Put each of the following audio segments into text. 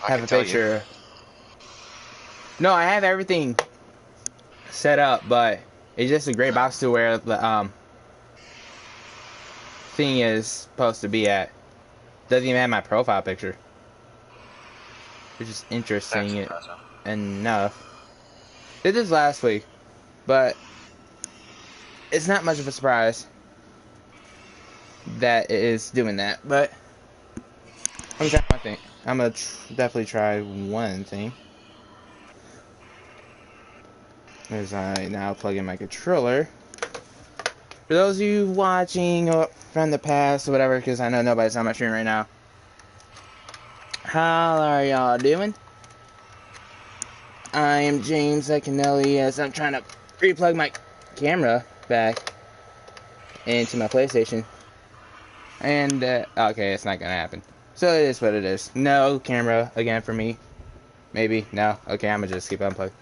I have can a tell you. picture. No, I have everything set up, but it's just a gray box to where the thing is supposed to be at. Doesn't even have my profile picture, which is That's interesting impressive. enough. Did this last week, but it's not much of a surprise that it is doing that. But I'm trying one thing. I'm gonna definitely try one thing. As I now plug in my controller. For those of you watching from the past or whatever, because I know nobody's on my stream right now. How are y'all doing? I am James Akinelli as I'm trying to replug my camera back into my PlayStation. And, okay, it's not gonna happen. So it is what it is. No camera again for me. Maybe. No. Okay, I'm gonna just keep unplugged.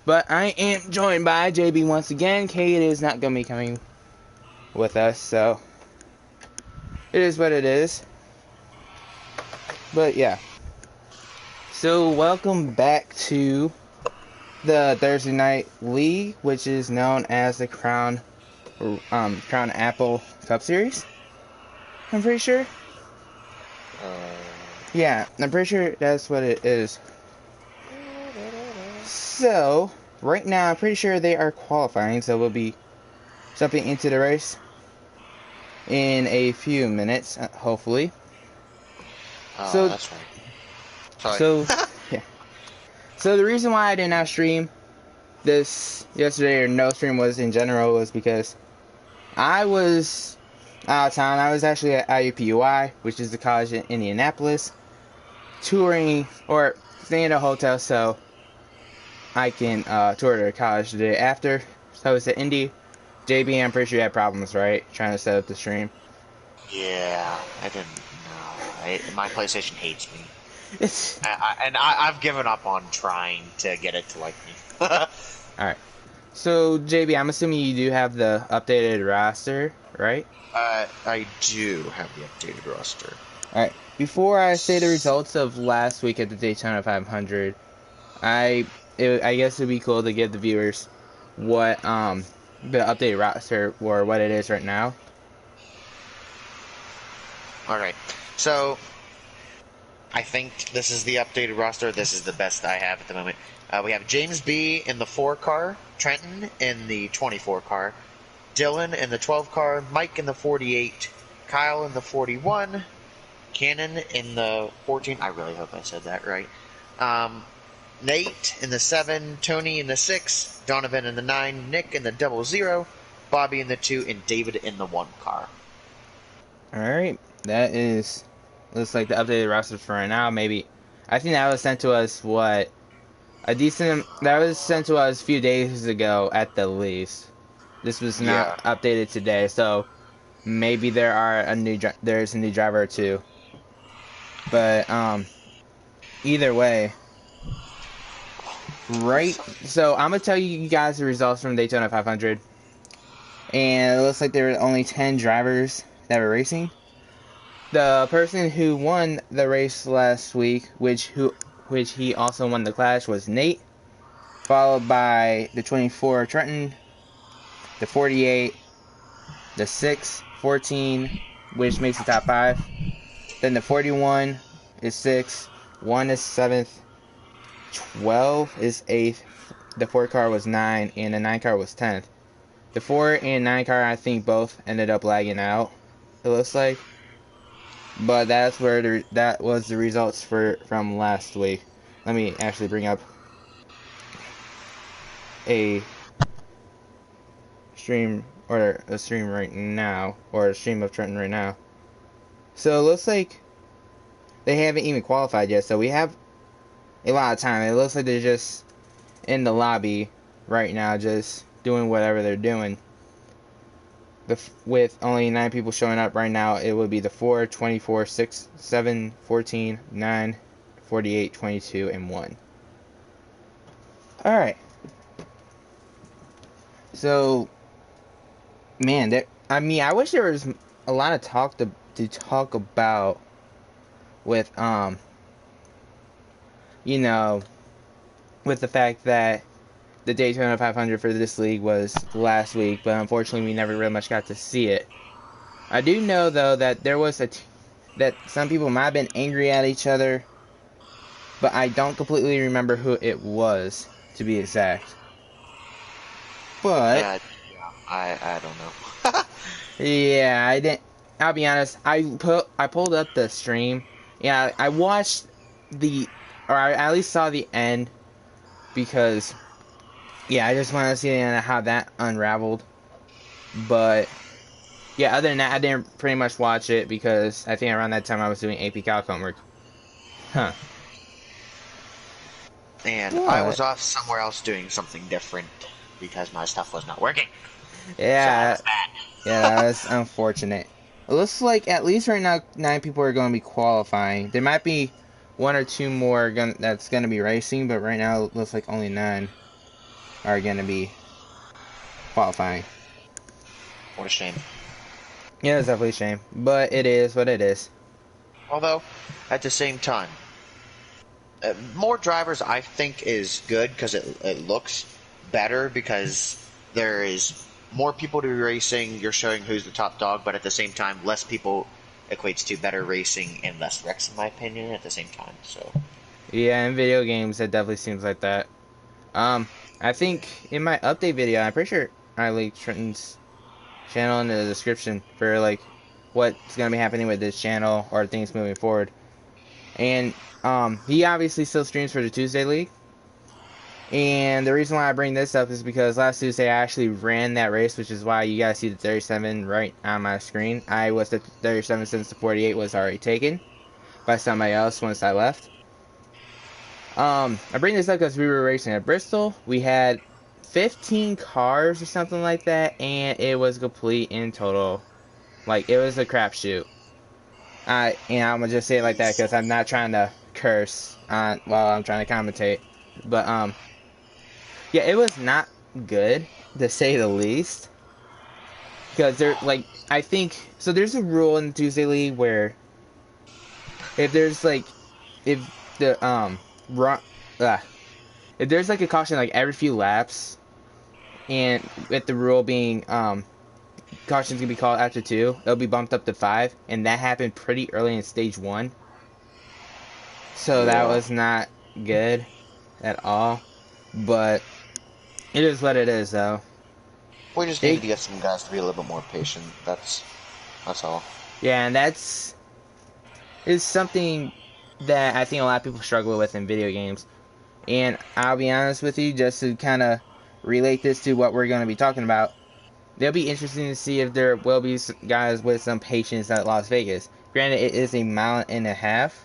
But I am joined by JB once again. Kate is not gonna be coming with us, so it is what it is. But yeah. So welcome back to the Thursday Night League, which is known as the Crown Apple Cup Series. I'm pretty sure. Yeah, I'm pretty sure that's what it is. So, right now, I'm pretty sure they are qualifying, so we'll be jumping into the race in a few minutes, hopefully. Oh, that's right. Sorry. So, yeah. So the reason why I did not stream this yesterday, or no stream was in general, was because I was out of town. I was actually at IUPUI, which is the college in Indianapolis, touring, or staying at a hotel so I can tour the college the day after. So I was at Indy. JB, I'm pretty sure you had problems, right? Trying to set up the stream. Yeah, I didn't know. My PlayStation hates me. It's I've given up on trying to get it to like me. alright. So JB, I'm assuming you do have the updated roster, right? I do have the updated roster. Alright. Before I say the results of last week at the Daytona 500, I guess it'd be cool to give the viewers what the updated roster or what it is right now. Alright, so I think this is the updated roster. This is the best I have at the moment. We have James B in the 4 car, Trenton in the 24 car, Dylan in the 12 car, Mike in the 48, Kyle in the 41, Cannon in the 14. I really hope I said that right. Nate in the 7, Tony in the 6, Donovan in the 9, Nick in the 00, Bobby in the 2, and David in the 1 car. Alright, that looks like the updated roster for right now. Maybe, I think that was sent to us, that was sent to us a few days ago at the least. This was not updated today, so maybe there's a new driver or two. But, either way, right, so I'm gonna tell you guys the results from Daytona 500. And it looks like there were only 10 drivers that were racing. The person who won the race last week, which he also won the clash, was Nate, followed by the 24 Trenton, the 48, the 6, 14, which makes the top 5. Then the 41 is 6, 1 is 7th, 12 is 8th, the 4 car was 9, and the 9 car was 10th. The 4 and 9 car, I think both ended up lagging out, it looks like. But that's where that was the results from last week. Let me actually bring up a stream right now, or a stream of Trenton right now. So it looks like they haven't even qualified yet, so we have a lot of time. It looks like they're just in the lobby right now, just doing whatever they're doing. With only 9 people showing up right now, it would be the 4, 24, 6, 7, 14, 9, 48, 22, and 1. Alright. So, man, I wish there was a lot of talk to talk about with you know, with the fact that the Daytona 500 for this league was last week, but unfortunately we never really much got to see it. I do know though that there was that some people might have been angry at each other, but I don't completely remember who it was, to be exact. But Yeah, I don't know. yeah, I didn't. I'll be honest. I pulled up the stream. Yeah, I watched the, or I at least saw the end because yeah, I just wanted to see the end of how that unraveled. But yeah, other than that, I didn't pretty much watch it because I think around that time I was doing AP Calc homework. Huh. And I But was off somewhere else doing something different because my stuff was not working. So that yeah, was bad. yeah, that's unfortunate. It looks like at least right now 9 people are going to be qualifying. There might be one or two more that's going to be racing, but right now it looks like only 9 are going to be qualifying. What a shame. Yeah, it's definitely a shame, but it is what it is. Although, at the same time, more drivers I think is good because it looks better because there is more people to be racing. You're showing who's the top dog, but at the same time, less people equates to better racing and less wrecks, in my opinion. At the same time, so Yeah, in video games, it definitely seems like that. Um, I think in my update video, I'm pretty sure I linked Trenton's channel in the description for like what's gonna be happening with this channel or things moving forward. And he obviously still streams for the Tuesday League. And the reason why I bring this up is because last Tuesday I actually ran that race, which is why you guys see the 37 right on my screen. I was the 37 since the 48 was already taken by somebody else once I left. I bring this up because we were racing at Bristol. We had 15 cars or something like that, and it was complete in total. Like, it was a crapshoot. And I'm gonna just say it like that because I'm not trying to curse on while I'm trying to commentate. But yeah, it was not good to say the least. Because I think so. There's a rule in the Tuesday League where if there's like, if the run, if there's like a caution like every few laps, and with the rule being cautions can be called after 2, it'll be bumped up to 5, and that happened pretty early in stage 1. So that yeah, was not good at all. But it is what it is, though. we just needed They, to get some guys to be a little bit more patient. That's all. yeah, and that's is something that I think a lot of people struggle with in video games. And I'll be honest with you, just to kind of relate this to what we're going to be talking about, it'll be interesting to see if there will be guys with some patience at Las Vegas. Granted, it is a mile and a half,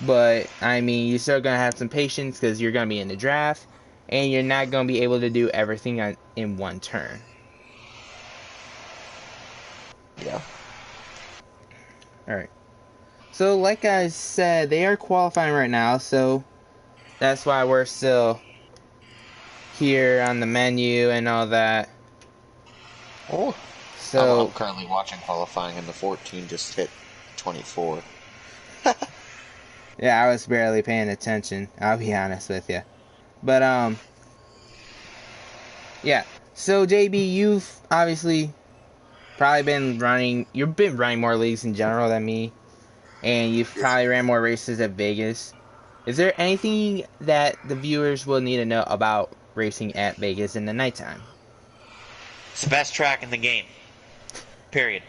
but I mean, you're still going to have some patience because you're going to be in the draft, and you're not going to be able to do everything in one turn. Yeah. Alright. So, like I said, they are qualifying right now, so that's why we're still here on the menu and all that. Oh, I'm So, currently watching qualifying, and the 14 just hit 24. yeah, I was barely paying attention, I'll be honest with you. But, yeah. So, JB, you've obviously probably you've been running more leagues in general than me, and you've probably ran more races at Vegas. Is there anything that the viewers will need to know about racing at Vegas in the nighttime? It's the best track in the game. Period.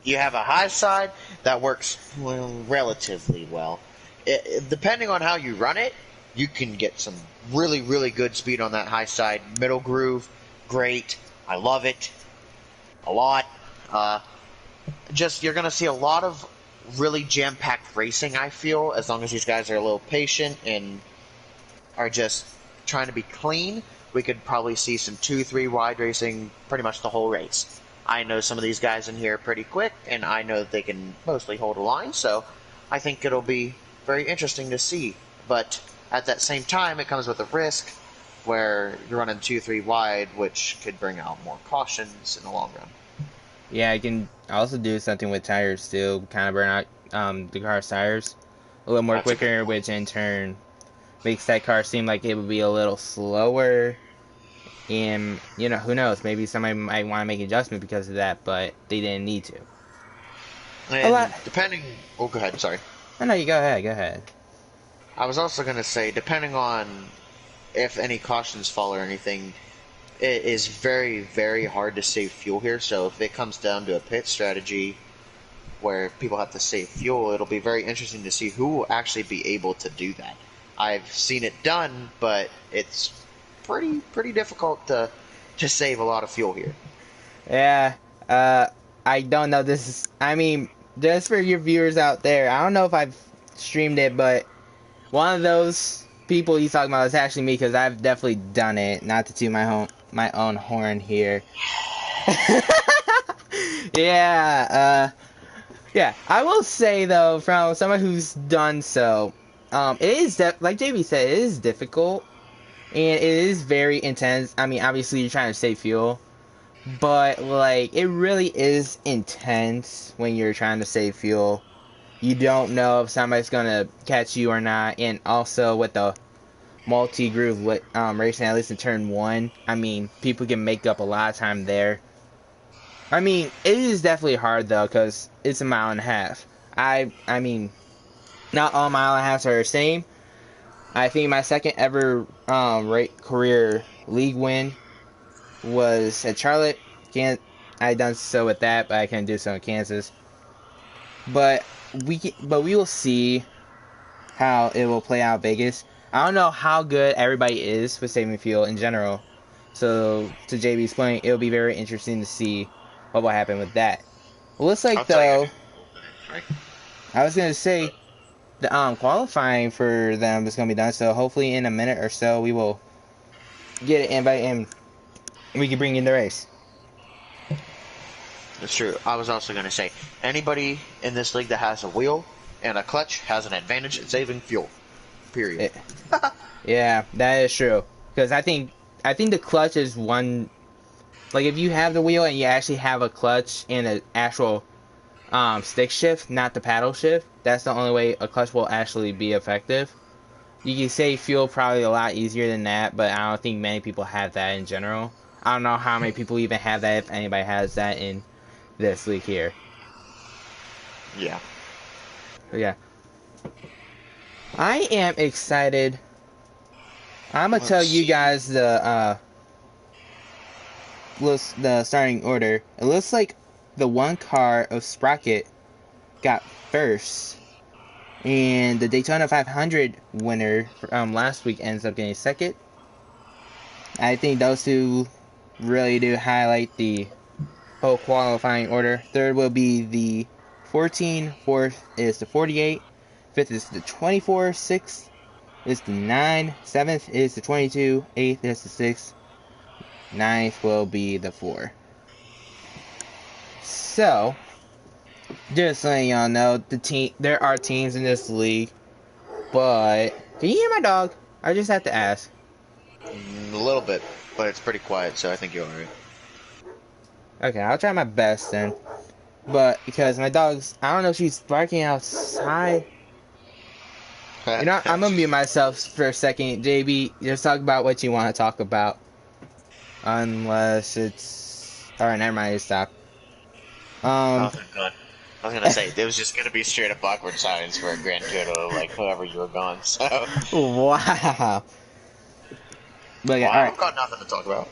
You have a high side that works relatively well. Depending on how you run it, you can get some really, really good speed on that high side. Middle groove, great. I love it a lot. Just you're going to see a lot of really jam-packed racing, I feel, as long as these guys are a little patient and are just trying to be clean. We could probably see some 2-3 wide racing pretty much the whole race. I know some of these guys in here pretty quick, and I know that they can mostly hold a line, so I think it'll be very interesting to see. But at that same time, it comes with a risk where you're running 2-3 wide, which could bring out more cautions in the long run. Yeah, I can also do something with tires too, kind of burn out the car's tires. a little more That's a good quicker, point. which in turn makes that car seem like it would be a little slower. And, you know, who knows? Maybe somebody might want to make an adjustment because of that, but they didn't need to. A lot. And depending, oh, go ahead. Sorry. Oh, no, you go ahead. Go ahead. I was also gonna say, depending on if any cautions fall or anything, it is very, very hard to save fuel here. So if it comes down to a pit strategy where people have to save fuel, it'll be very interesting to see who will actually be able to do that. I've seen it done, but it's pretty difficult to save a lot of fuel here. Yeah. Uh, I don't know. I mean, just for your viewers out there, I don't know if I've streamed it, but one of those people he's talking about is actually me because I've definitely done it. Not to toot my own horn here. Yeah. Yeah. I will say though, from someone who's done so, it is like JB said, it is difficult and it is very intense. I mean, obviously you're trying to save fuel, but like it really is intense when you're trying to save fuel. You don't know if somebody's gonna catch you or not, and also with the multi-groove racing, at least in turn one, I mean, people can make up a lot of time there. I mean, it is definitely hard though, because it's a mile and a half. I mean, not all mile and a halves are the same. I think my second ever career league win was at Charlotte. Can't I done so with that, but I couldn't do so in Kansas. But we will see how it will play out Vegas. I don't know how good everybody is with saving fuel in general. So to JB's point, it'll be very interesting to see what will happen with that. Well, looks I'll like tell you. though, I was gonna say the qualifying for them is gonna be done. So hopefully in a minute or so we will get an invite and we can bring in the race. That's true. I was also going to say, anybody in this league that has a wheel and a clutch has an advantage in saving fuel. Period. It, yeah, that is true. Because I think the clutch is one. Like if you have the wheel and you actually have a clutch and an actual stick shift, not the paddle shift, that's the only way a clutch will actually be effective. You can save fuel probably a lot easier than that, but I don't think many people have that in general. I don't know how many people even have that, if anybody has that in this league here. Yeah. But yeah. I am excited. I'm gonna tell Let's you see. guys the starting order. It looks like the one car of Sprocket got first, and the Daytona 500 winner from last week ends up getting second. I think those two really do highlight the whole qualifying order. Third will be the 14, fourth is the 48, fifth is the 24, sixth is the 9, seventh is the 22, eighth is the 6, ninth will be the 4. So, just letting y'all know, there are teams in this league, but can you hear my dog? I just have to ask. A little bit, but it's pretty quiet, so I think you're alright. Okay, I'll try my best then. But because my dog's, I don't know if she's barking outside. You know, I'm gonna mute myself for a second. JB, just talk about what you want to talk about. Unless it's... Alright, never mind, stop. Oh, Um, thank God. I was gonna say it was just gonna be straight up awkward silence for a grand total, like whoever you were going. So, wow. But yeah, wow, alright. I've got nothing to talk about.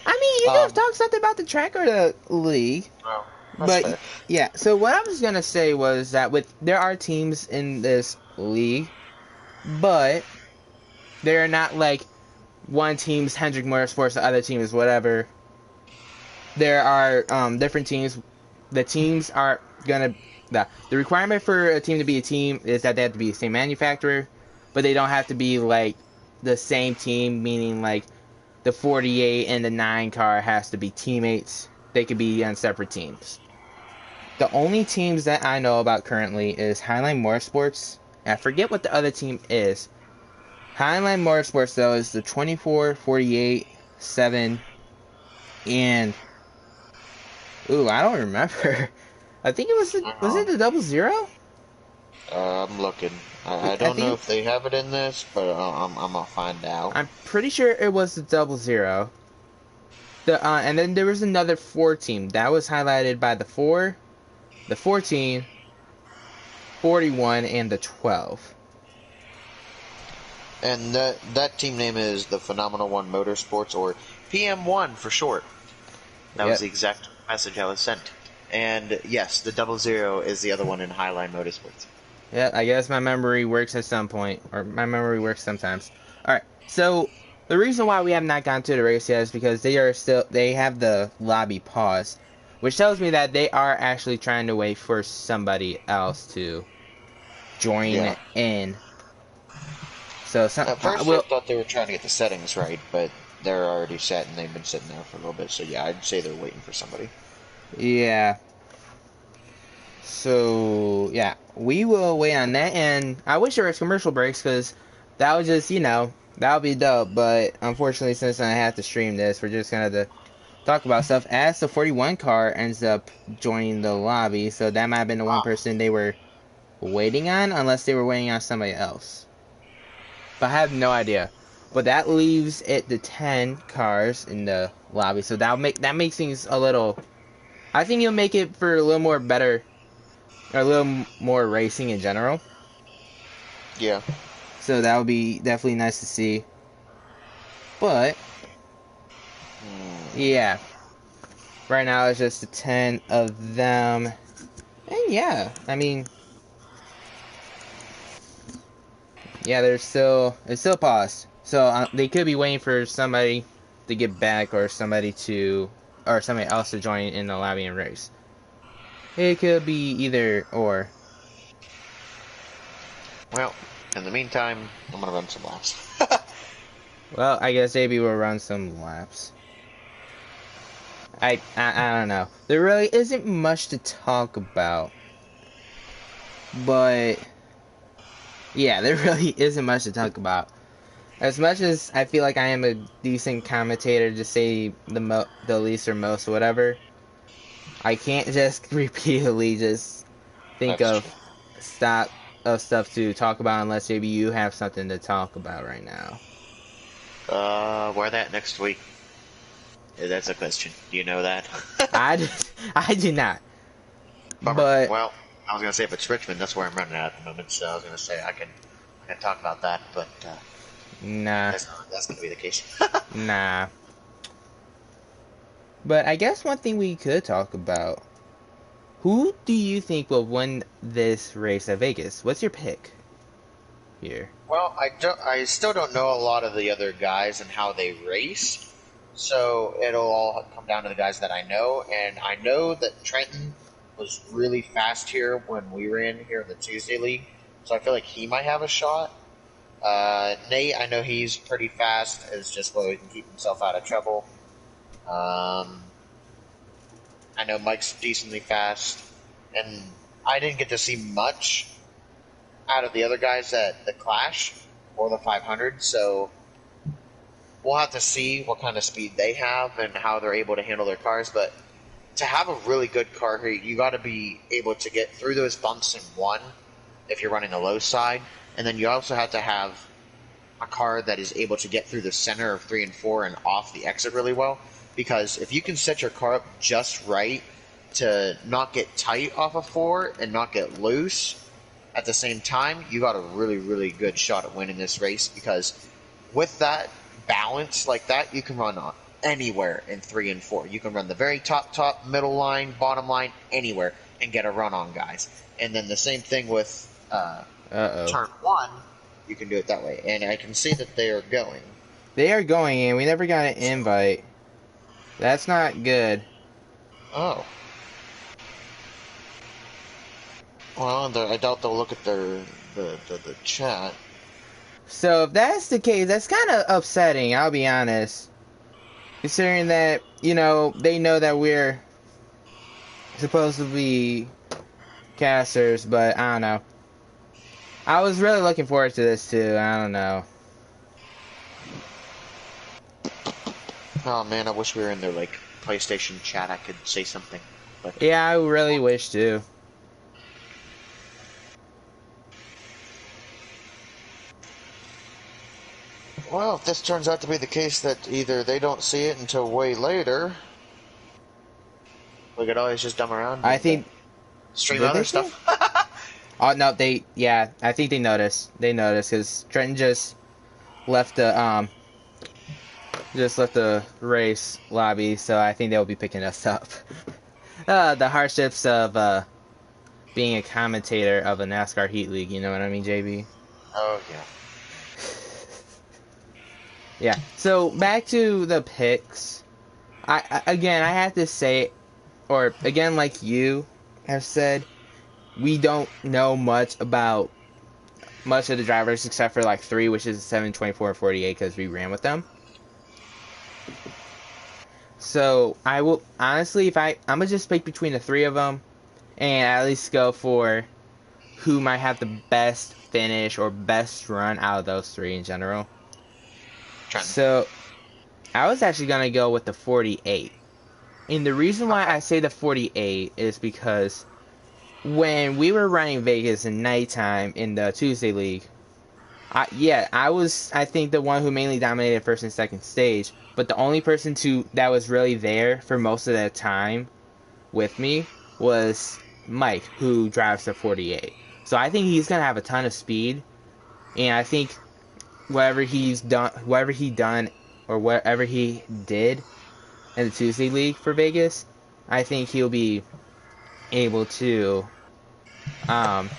I mean, you can Um, talk something about the track or the league. well, that's But fair. yeah, so what I was gonna say was that there are teams in this league, but they're not like one team's Hendrick Motorsports, the other team is whatever. There are different teams. The teams are gonna the requirement for a team to be a team is that they have to be the same manufacturer, but they don't have to be like the same team. Meaning like the 48 and the 9 car has to be teammates. They could be on separate teams. The only teams that I know about currently is Highline Motorsports. And I forget what the other team is. Highline Motorsports though is the 24, 48, 7, and ooh, I don't remember. I think it was I don't was it know. the 00? I'm looking. I I don't know think if they have it in this, but I'm gonna find out. I'm pretty sure it was the 00. And then there was another 4 team that was highlighted by the 4, the 14, 41, and the 12. And that team name is the Phenomenal One Motorsports, or PM1 for short. That was Yep. the exact message I was sent. And yes, the 00 is the other one in Highline Motorsports. Yeah, I guess my memory works at some point, or my memory works sometimes. All right, so the reason why we have not gone to the race yet is because they have the lobby paused, which tells me that they are actually trying to wait for somebody else to join Yeah. in. So At I first, I will, thought they were trying to get the settings right, but they're already set and they've been sitting there for a little bit. So yeah, I'd say they're waiting for somebody. yeah. So yeah, we will wait on that, and I wish there was commercial breaks because that would just that would be dope. But unfortunately, since I have to stream this, we're just gonna have to talk about stuff as the 41 car ends up joining the lobby. So that might have been the one Ah, person they were waiting on, unless they were waiting on somebody else. But I have no idea. But that leaves it the 10 cars in the lobby. So that makes things a little. I think you'll make it for a little more better, or a little more racing in general. yeah. So that would be definitely nice to see. But Hmm. yeah, right now it's just the 10 of them. And yeah, I mean, yeah, it's still paused. So they could be waiting for somebody to get back, or somebody else to join in the lobby and race. It could be either or. Well, in the meantime, I'm gonna run some laps. Well, I guess maybe we'll run some laps. I don't know. There really isn't much to talk about, but yeah, there really isn't much to talk about. As much as I feel like I am a decent commentator to say the least or most or whatever, I can't just repeatedly just think That's true. of stop stuff to talk about unless maybe you have something to talk about right now. Where that next week? That's a question. Do you know that? I do not. Bummer. But Well, I was gonna say if it's Richmond, that's where I'm running at the moment. So I was gonna say I can talk about that, but nah, that's gonna be the case. nah. But I guess one thing we could talk about. Who do you think will win this race at Vegas? What's your pick here? Well, I still don't know a lot of the other guys and how they race, so it'll all come down to the guys that I know. And I know that Trenton was really fast here when we ran here in the Tuesday League, so I feel like he might have a shot. Nate, I know he's pretty fast, is just so he can keep himself out of trouble. Um, I know Mike's decently fast, and I didn't get to see much out of the other guys at the Clash or the 500, so we'll have to see what kind of speed they have and how they're able to handle their cars. But to have a really good car here, you got to be able to get through those bumps in one if you're running the low side, and then you also have to have a car that is able to get through the center of 3 and 4 and off the exit really well. Because if you can set your car up just right to not get tight off of 4 and not get loose at the same time, you got a really, really good shot at winning this race. Because with that balance like that, you can run on anywhere in 3 and 4. You can run the very top, middle line, bottom line, anywhere, and get a run on guys. And then the same thing with Uh-oh. turn 1, you can do it that way. And I can see that they are going. They are going in. We never got an invite. That's not good. Oh. Well, I doubt they'll look at the chat. So if that's the case, that's kind of upsetting, I'll be honest. Considering that, they know that we're supposed to be casters, but I don't know. I was really looking forward to this too. I don't know. Oh man, I wish we were in their like PlayStation chat. I could say something, but Yeah, I really wish to. Well, if this turns out to be the case that either they don't see it until way later, we could always just dumb around I and think stream did they other see it? stuff. Oh no, I think they noticed. They noticed because Trenton left the just left the race lobby, so I think they'll be picking us up. The hardships of being a commentator of a NASCAR Heat League, you know what I mean, JB? Oh yeah. Yeah. So back to the picks. Again, I have to say, or again, like you have said, we don't know much about much of the drivers except for like 3, which is 7, 24, and 48, because we ran with them. So I will honestly, if I'm gonna just pick between the 3 of them, and at least go for who might have the best finish or best run out of those 3 in general. Trenton. So I was actually gonna go with the 48, and the reason why Okay. I say the 48 is because when we were running Vegas in nighttime in the Tuesday League, I was, I think, the one who mainly dominated first and second stage, but the only person that was really there for most of that time with me was Mike, who drives the 48. So I think he's gonna have a ton of speed, and I think whatever he done, or whatever he did in the Tuesday League for Vegas, I think he'll be able to um,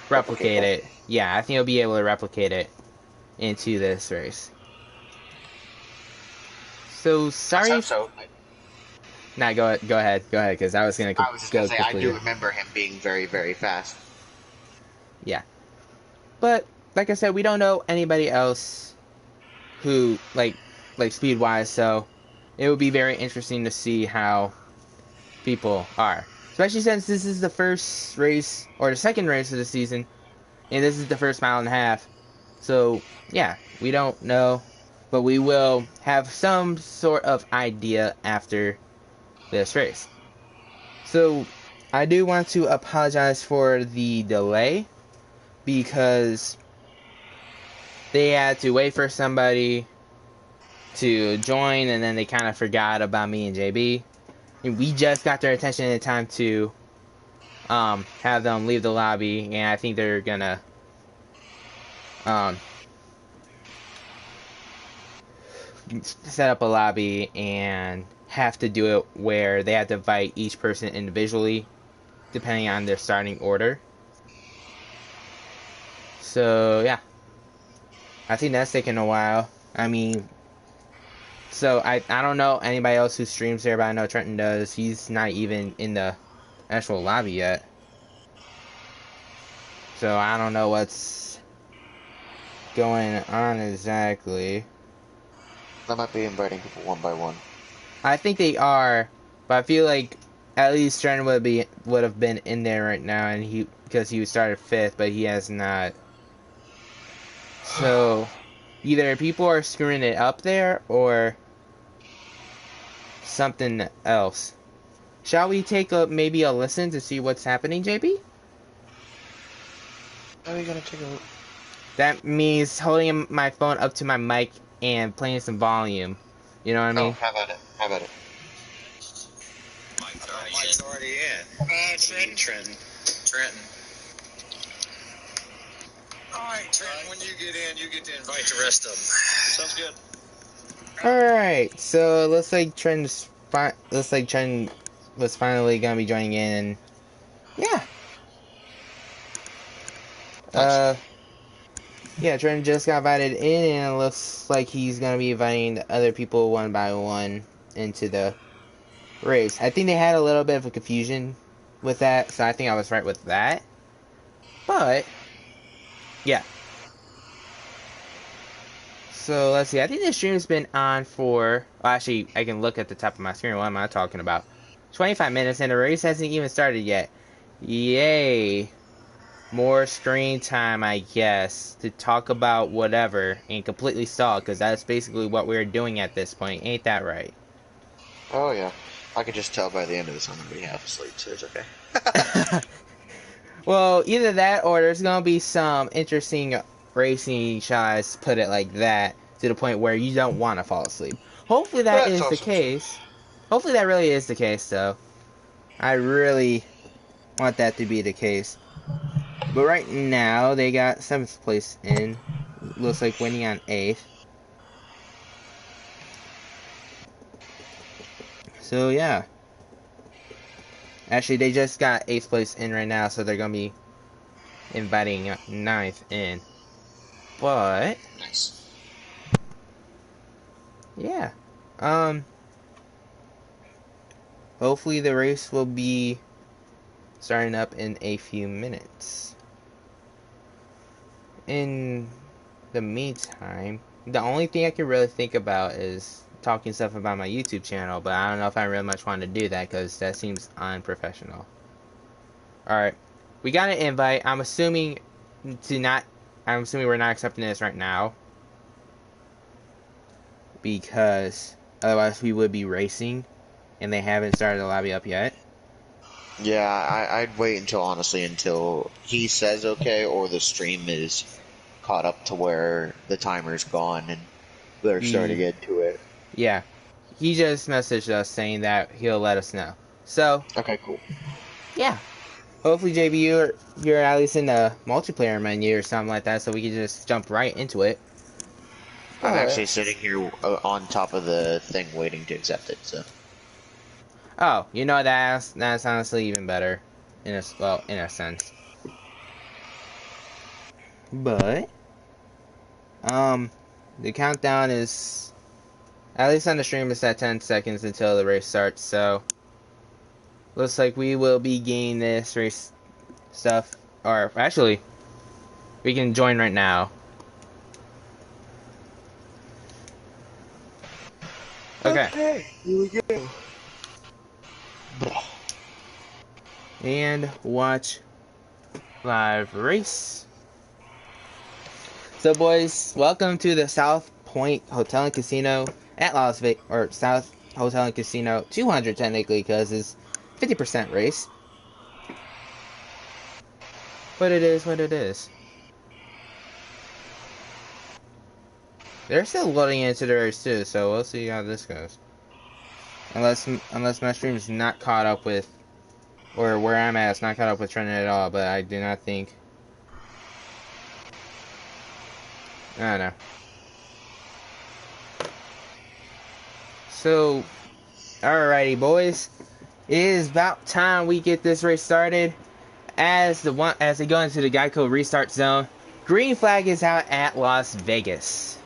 replicate Replicate it. Yeah, I think he'll be able to replicate it into this race. So Let's sorry. hope so. Nah, go ahead, because I was gonna I was just gonna go say I do quickly. remember him being very, very fast. Yeah, but like I said, we don't know anybody else who like speed wise, so it would be very interesting to see how people are, especially since this is the first race or the second race of the season, and this is the first mile and a half. So yeah, we don't know, but we will have some sort of idea after this race. So I do want to apologize for the delay because they had to wait for somebody to join, and then they kind of forgot about me and JB. And we just got their attention in time to have them leave the lobby, and I think they're gonna um, set up a lobby and have to do it where they have to invite each person individually, depending on their starting order. So yeah, I think that's taking a while. I mean, so I don't know anybody else who streams there, but I know Trenton does. He's not even in the actual lobby yet. So I don't know what's going on exactly. They might be inviting people one by one. I think they are, but I feel like at least Trenton would have been in there right now, and because he started 5th, but he has not. So either people are screwing it up there or something else. Shall we take maybe a listen to see what's happening, JB? How are you gonna take a look? That means holding my phone up to my mic and playing some volume. You know what I Oh, mean? how about it? How about it? Mike's already in. Trenton. All right, Trenton, when you get in, you get to invite the rest of them. Sounds good. Alright, so it looks like Trent was finally gonna be joining in, and yeah. Nice. Yeah, Trent just got invited in, and it looks like he's gonna be inviting the other people one by one into the race. I think they had a little bit of a confusion with that, so I think I was right with that. But yeah. So let's see. I think this stream's been on for. Well, actually, I can look at the top of my screen. What am I talking about? 25 minutes, and the race hasn't even started yet. Yay! More screen time, I guess, to talk about whatever and completely stall, because that's basically what we're doing at this point. Ain't that right? Oh yeah. I could just tell by the end of this I'm gonna be half asleep, so it's okay. Well, either that or there's gonna be some interesting racing, shall I put it like that, to the point where you don't want to fall asleep. Hopefully that That's is the awesome. case. Hopefully that really is the case, though. I really want that to be the case. But right now, they got 7th place in. Looks like winning on 8th. So, yeah. Actually, they just got 8th place in right now, so they're going to be inviting 9th in. But, Nice. yeah. Hopefully the race will be starting up in a few minutes. In the meantime, the only thing I can really think about is talking stuff about my YouTube channel, but I don't know if I really much want to do that because that seems unprofessional. Alright, we got an invite. I'm assuming we're not accepting this right now, because otherwise we would be racing, and they haven't started the lobby up yet. Yeah, I'd wait until he says okay or the stream is caught up to where the timer's gone and they're starting into it. Yeah, he just messaged us saying that he'll let us know. So, Okay, cool. yeah. Hopefully, JB, you're at least in the multiplayer menu or something like that, so we can just jump right into it. I'm actually sitting here on top of the thing waiting to accept it, so. Oh, you know, that's honestly even better, in a sense. But, the countdown is, at least on the stream, it's at 10 seconds until the race starts, so looks like we will be getting this race stuff, or actually, we can join right now. Okay. Here we go. And watch live race. So, boys, welcome to the South Point Hotel and Casino at Las Vegas, or South Hotel and Casino 200 technically, because it's 50% race. But it is what it is. They're still loading into the race too, so we'll see how this goes. Unless my stream is not caught up with, or where I'm at, it's not caught up with Trending at all, but I do not think. I don't know. So, alrighty, boys. It is about time we get this race started. As they go into the Geico restart zone, green flag is out at Las Vegas.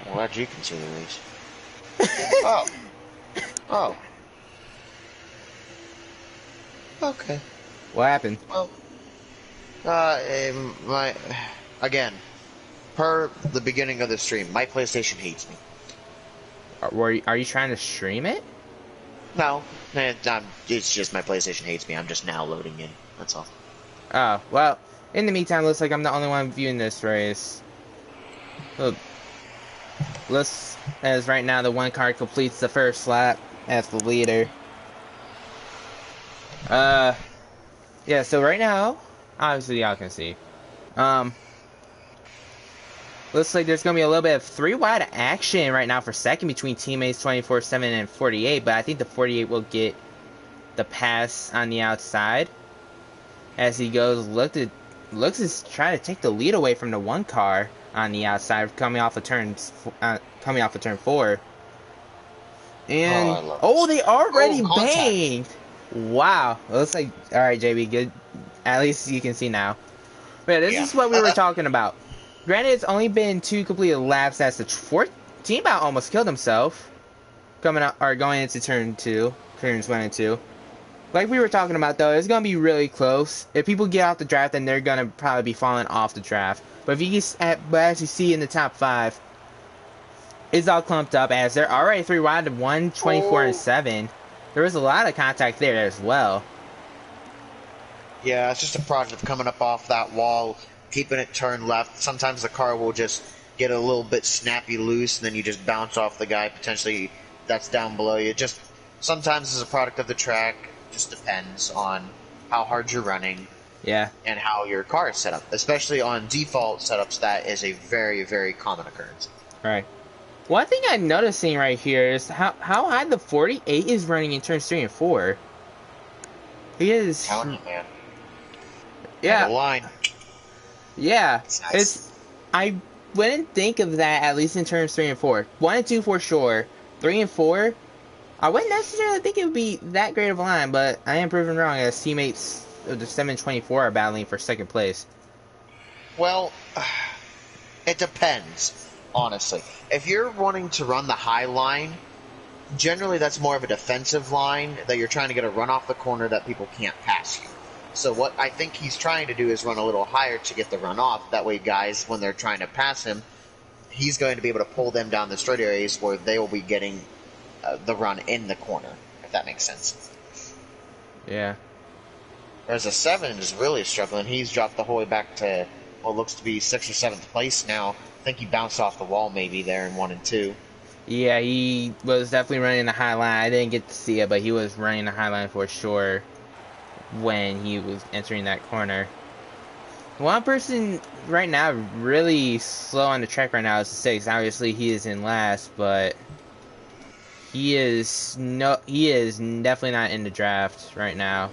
Well, how'd you consider these? Oh. Oh. Okay. What happened? Well, again, per the beginning of the stream, my PlayStation hates me. Are you trying to stream it? No, it's just my PlayStation hates me. I'm just now loading in. That's all. Oh, well, in the meantime, looks like I'm the only one viewing this race. Look, as right now the one car completes the first lap as the leader. Yeah, so right now, obviously y'all can see. Looks like there's going to be a little bit of 3-wide action right now for second between teammates 24-7 and 48, but I think the 48 will get the pass on the outside as he goes. Looks is trying to take the lead away from the one car on the outside coming off of turn 4. And they already banged. Wow, it looks like, all right, JB, good. At least you can see now. But this is what we were talking about. Granted, it's only been 2 completed laps as the teammate almost killed himself. Going into turns 1 and 2. Like we were talking about, though, it's going to be really close. If people get off the draft, then they're going to probably be falling off the draft. But as you see in the top 5, it's all clumped up as they're already 3 wide to 1, 24 and 7. There was a lot of contact there as well. Yeah, it's just a product of coming up off that wall, keeping it turned left. Sometimes the car will just get a little bit snappy loose, and then you just bounce off the guy potentially that's down below you. Sometimes it's a product of the track. Just depends on how hard you're running. Yeah. and how your car is set up. Especially on default setups, that is a very, very common occurrence. Right. One thing I'm noticing right here is how high the 48 is running in turns 3 and 4. He is. Telling you, man. And Yeah. the line. Yeah. It's nice. It's. I wouldn't think of that at least in turns 3 and 4. 1 and 2 for sure. 3 and 4. I wouldn't necessarily think it would be that great of a line, but I am proven wrong as teammates of the 724 are battling for second place. Well, it depends, honestly. If you're wanting to run the high line, generally that's more of a defensive line that you're trying to get a run off the corner that people can't pass you. So what I think he's trying to do is run a little higher to get the run off. That way guys, when they're trying to pass him, he's going to be able to pull them down the straight areas where they will be getting the run in the corner, if that makes sense. Yeah. Whereas a 7 is really struggling. He's dropped the whole way back to what looks to be 6th or 7th place now. I think he bounced off the wall maybe there in 1 and 2. Yeah, he was definitely running the high line. I didn't get to see it, but he was running the high line for sure when he was entering that corner. One person right now really slow on the track right now is 6. Obviously, he is in last, but he is definitely not in the draft right now.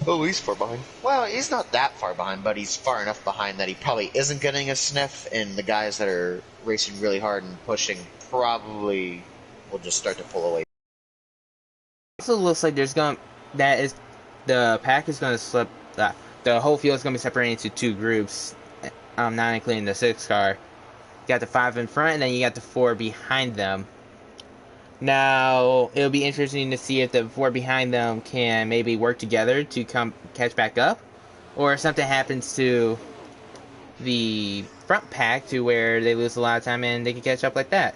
Oh, he's far behind. Well, he's not that far behind, but he's far enough behind that he probably isn't getting a sniff, and the guys that are racing really hard and pushing probably will just start to pull away. Also looks like the pack is going to slip. The whole field is going to be separated into 2 groups, not including the 6 car. You got the 5 in front, and then you got the 4 behind them. Now, it'll be interesting to see if the 4 behind them can maybe work together to come catch back up, or if something happens to the front pack to where they lose a lot of time and they can catch up like that.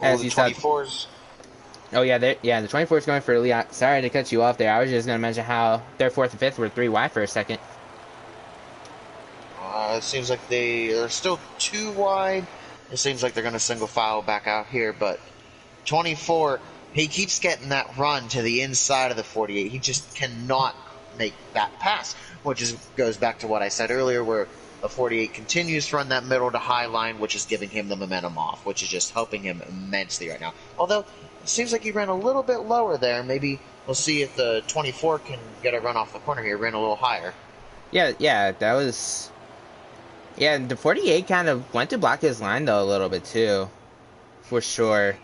As the 24s. Oh yeah, the 24 is going for Leon. Sorry to cut you off there. I was just going to mention how their 4th and 5th were 3 wide for a second. It seems like they are still 2 wide. It seems like they're going to single file back out here, but 24, he keeps getting that run to the inside of the 48. He just cannot make that pass, which goes back to what I said earlier, where the 48 continues to run that middle to high line, which is giving him the momentum off, which is just helping him immensely right now. Although, it seems like he ran a little bit lower there. Maybe we'll see if the 24 can get a run off the corner here. Ran a little higher. Yeah, that was... Yeah, the 48 kind of went to block his line, though, a little bit, too. For sure.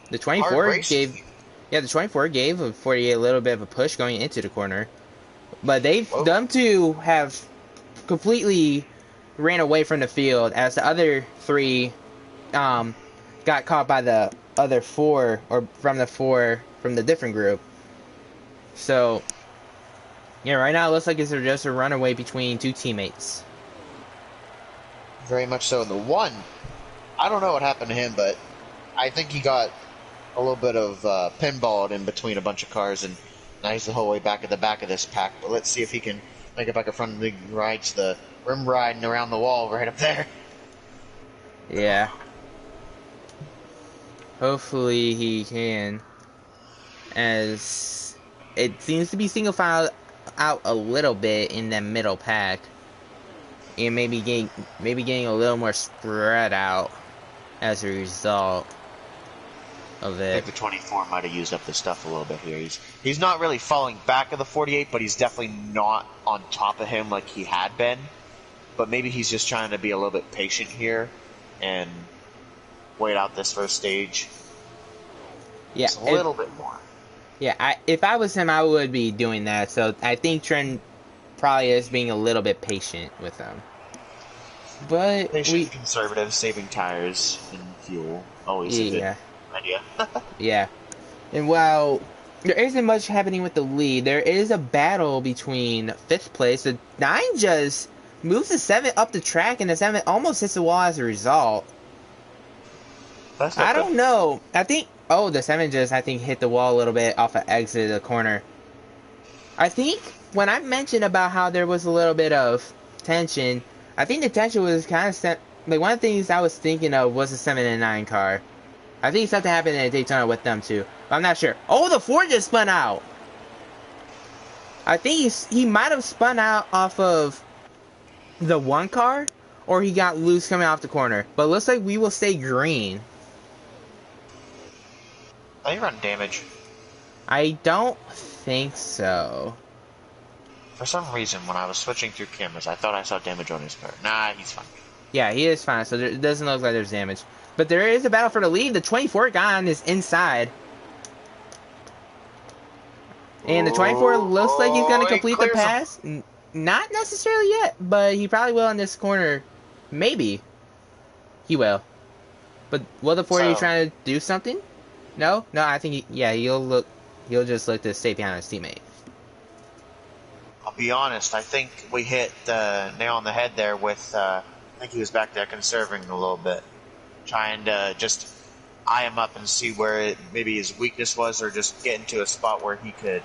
The 24 gave... Yeah, the 24 gave a 48 a little bit of a push going into the corner. But them two have completely ran away from the field, as the other 3 got caught by the other 4, or from the different group. So, yeah, right now it looks like it's just a runaway between 2 teammates. Very much so. And the 1, I don't know what happened to him, but I think he got a little bit of pinballed in between a bunch of cars, and now he's the whole way back at the back of this pack. But let's see if he can make it back in front of the rides the rim riding around the wall right up there. Yeah. Hopefully he can, as it seems to be single file out a little bit in that middle pack, and maybe getting a little more spread out as a result of it. I think the 24 might have used up the stuff a little bit here. He's not really falling back of the 48, but he's definitely not on top of him like he had been. But maybe he's just trying to be a little bit patient here and wait out this first stage. Yeah, just a little bit more. Yeah, if I was him, I would be doing that. So I think Trent probably is being a little bit patient with them. But patient, conservative, saving tires and fuel. Always a good idea. Yeah. And while there isn't much happening with the lead, there is a battle between 5th place. The 9 just moves the 7 up the track, and the 7 almost hits the wall as a result. I don't know. I think... Oh, the 7 just, I think, hit the wall a little bit off an exit of the corner. I think when I mentioned about how there was a little bit of tension, I think the tension was kind of... Like, one of the things I was thinking of was the 7 and 9 car. I think something happened in Daytona with them, too. But I'm not sure. Oh, the 4 just spun out! I think he might have spun out off of the one car, or he got loose coming off the corner. But it looks like we will stay green. They run damage. I don't think so. For some reason, when I was switching through cameras, I thought I saw damage on his car. Nah, he's fine. Yeah, he is fine, so it doesn't look like there's damage. But there is a battle for the lead. The 24 guy on is inside. And the 24 looks like he's going to complete the pass. Not necessarily yet, but he probably will in this corner. Maybe. He will. But will the 40 trying to do something? No? No, I think, he'll just look to stay behind his teammate. I'll be honest, I think we hit the nail on the head there with, I think he was back there conserving a little bit. Trying to just eye him up and see where maybe his weakness was, or just get into a spot where he could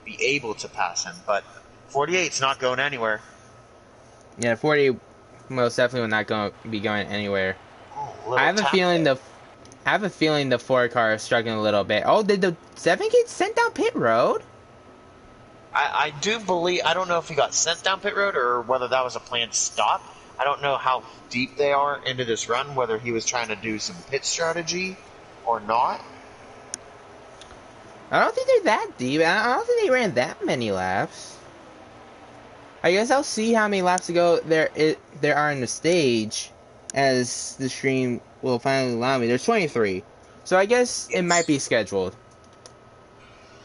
be able to pass him. But 48's not going anywhere. Yeah, 40 most definitely will not be going anywhere. Ooh, I have a feeling the 4 car is struggling a little bit. Oh, did the 7 get sent down pit road? I do believe, I don't know if he got sent down pit road or whether that was a planned stop. I don't know how deep they are into this run, whether he was trying to do some pit strategy or not. I don't think they're that deep. I don't think they ran that many laps. I guess I'll see how many laps to go there are in the stage as the stream will finally allow me. There's 23. So I guess it might be scheduled.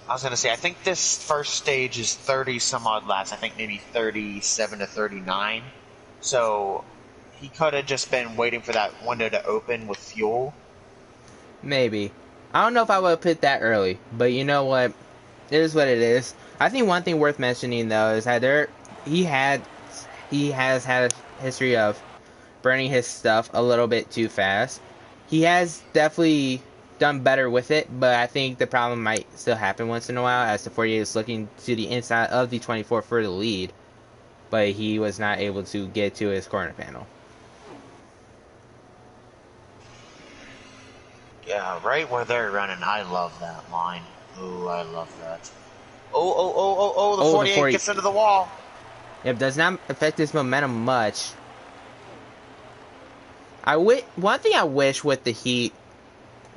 I was going to say, I think this first stage is 30 some odd laps. I think maybe 37 to 39. So he could have just been waiting for that window to open with fuel. Maybe. I don't know if I would put that early, but you know what? It is what it is. I think one thing worth mentioning though is that he has had a history of burning his stuff a little bit too fast. He has definitely done better with it, but I think the problem might still happen once in a while as the 48 is looking to the inside of the 24 for the lead, but he was not able to get to his corner panel. Yeah, right where they're running. I love that line. Ooh, I love that. Oh, the 48 gets into the wall. It does not affect his momentum much. One thing I wish with the Heat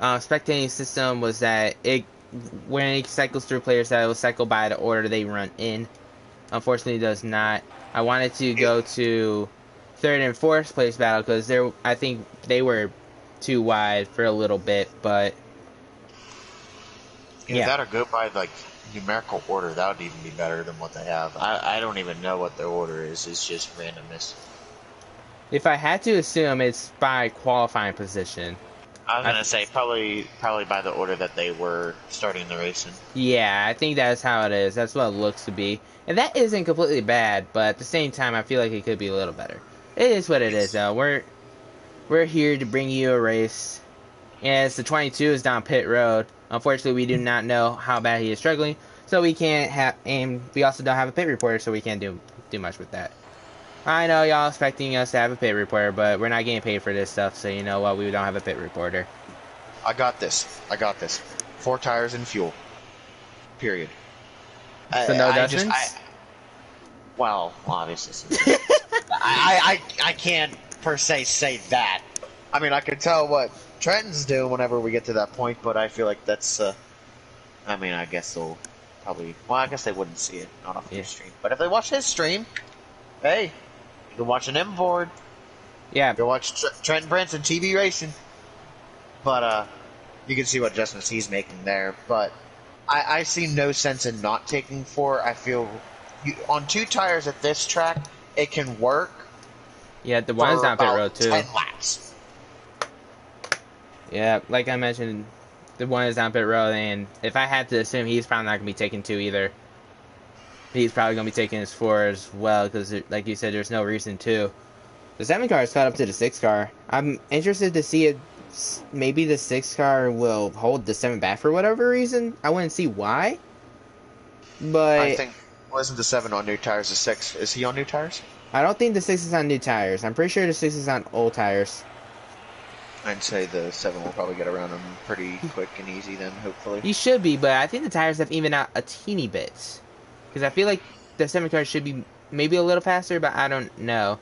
spectating system was that when it cycles through players, that it will cycle by the order they run in. Unfortunately, it does not. I wanted to go to third and fourth place battle because I think they were too wide for a little bit, but yeah, that or go by like numerical order. That would even be better than what they have. I don't even know what their order is. It's just randomness. If I had to assume, it's by qualifying position. I was gonna say probably by the order that they were starting the race in. Yeah, I think that's how it is. That's what it looks to be, and that isn't completely bad. But at the same time, I feel like it could be a little better. It is what it is, though. We're here to bring you a race, and as the 22 is down pit road. Unfortunately, we do not know how bad he is struggling, so we can't have. And we also don't have a pit reporter, so we can't do much with that. I know y'all expecting us to have a pit reporter, but we're not getting paid for this stuff, so you know what? We don't have a pit reporter. I got this. 4 tires and fuel. Period. So no adjustments? Well, obviously. I can't per se say that. I mean, I can tell what Trenton's doing whenever we get to that point, but I feel like that's. I mean, I guess they'll probably. Well, I guess they wouldn't see it on his stream, but if they watch his stream, hey. You can watch an M board. Yeah. You can watch Trenton Branson TV racing. But you can see what adjustments he's making there. But I see no sense in not taking 4. I feel on 2 tires at this track, it can work. Yeah, the one's down pit road too. 10 laps. Yeah, like I mentioned, the one is down pit road, and if I had to assume, he's probably not going to be taking 2 either. He's probably going to be taking his 4 as well, because, like you said, there's no reason to. The 7 car is caught up to the 6 car. I'm interested to see if maybe the 6 car will hold the 7 back for whatever reason. I wouldn't see why. But I think, wasn't the 7 on new tires, the 6, is he on new tires? I don't think the 6 is on new tires. I'm pretty sure the 6 is on old tires. I'd say the 7 will probably get around him pretty quick and easy then, hopefully. He should be, but I think the tires have evened out a teeny bit. because I feel like the 7 car should be maybe a little faster, but I don't know.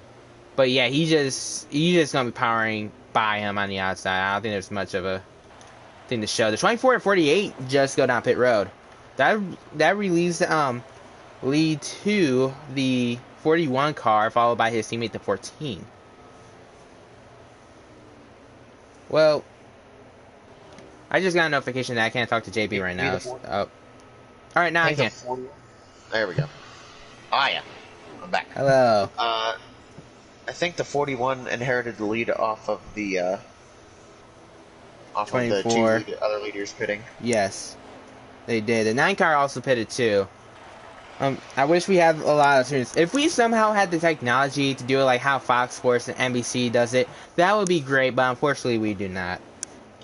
But yeah, he's just gonna be powering by him on the outside. I don't think there's much of a thing to show. The 24 and 48 just go down pit road. That relieves lead to the 41 car, followed by his teammate the 14. Well, I just got a notification that I can't talk to JB right now. Oh, all right, now I can. There we go. Ah, yeah, I'm back. Hello. I think the 41 inherited the lead off of the 24. Two other leaders pitting. Yes, they did. The 9 car also pitted too. I wish we had a lot of students. If we somehow had the technology to do it like how Fox Sports and NBC does it, that would be great, but unfortunately we do not.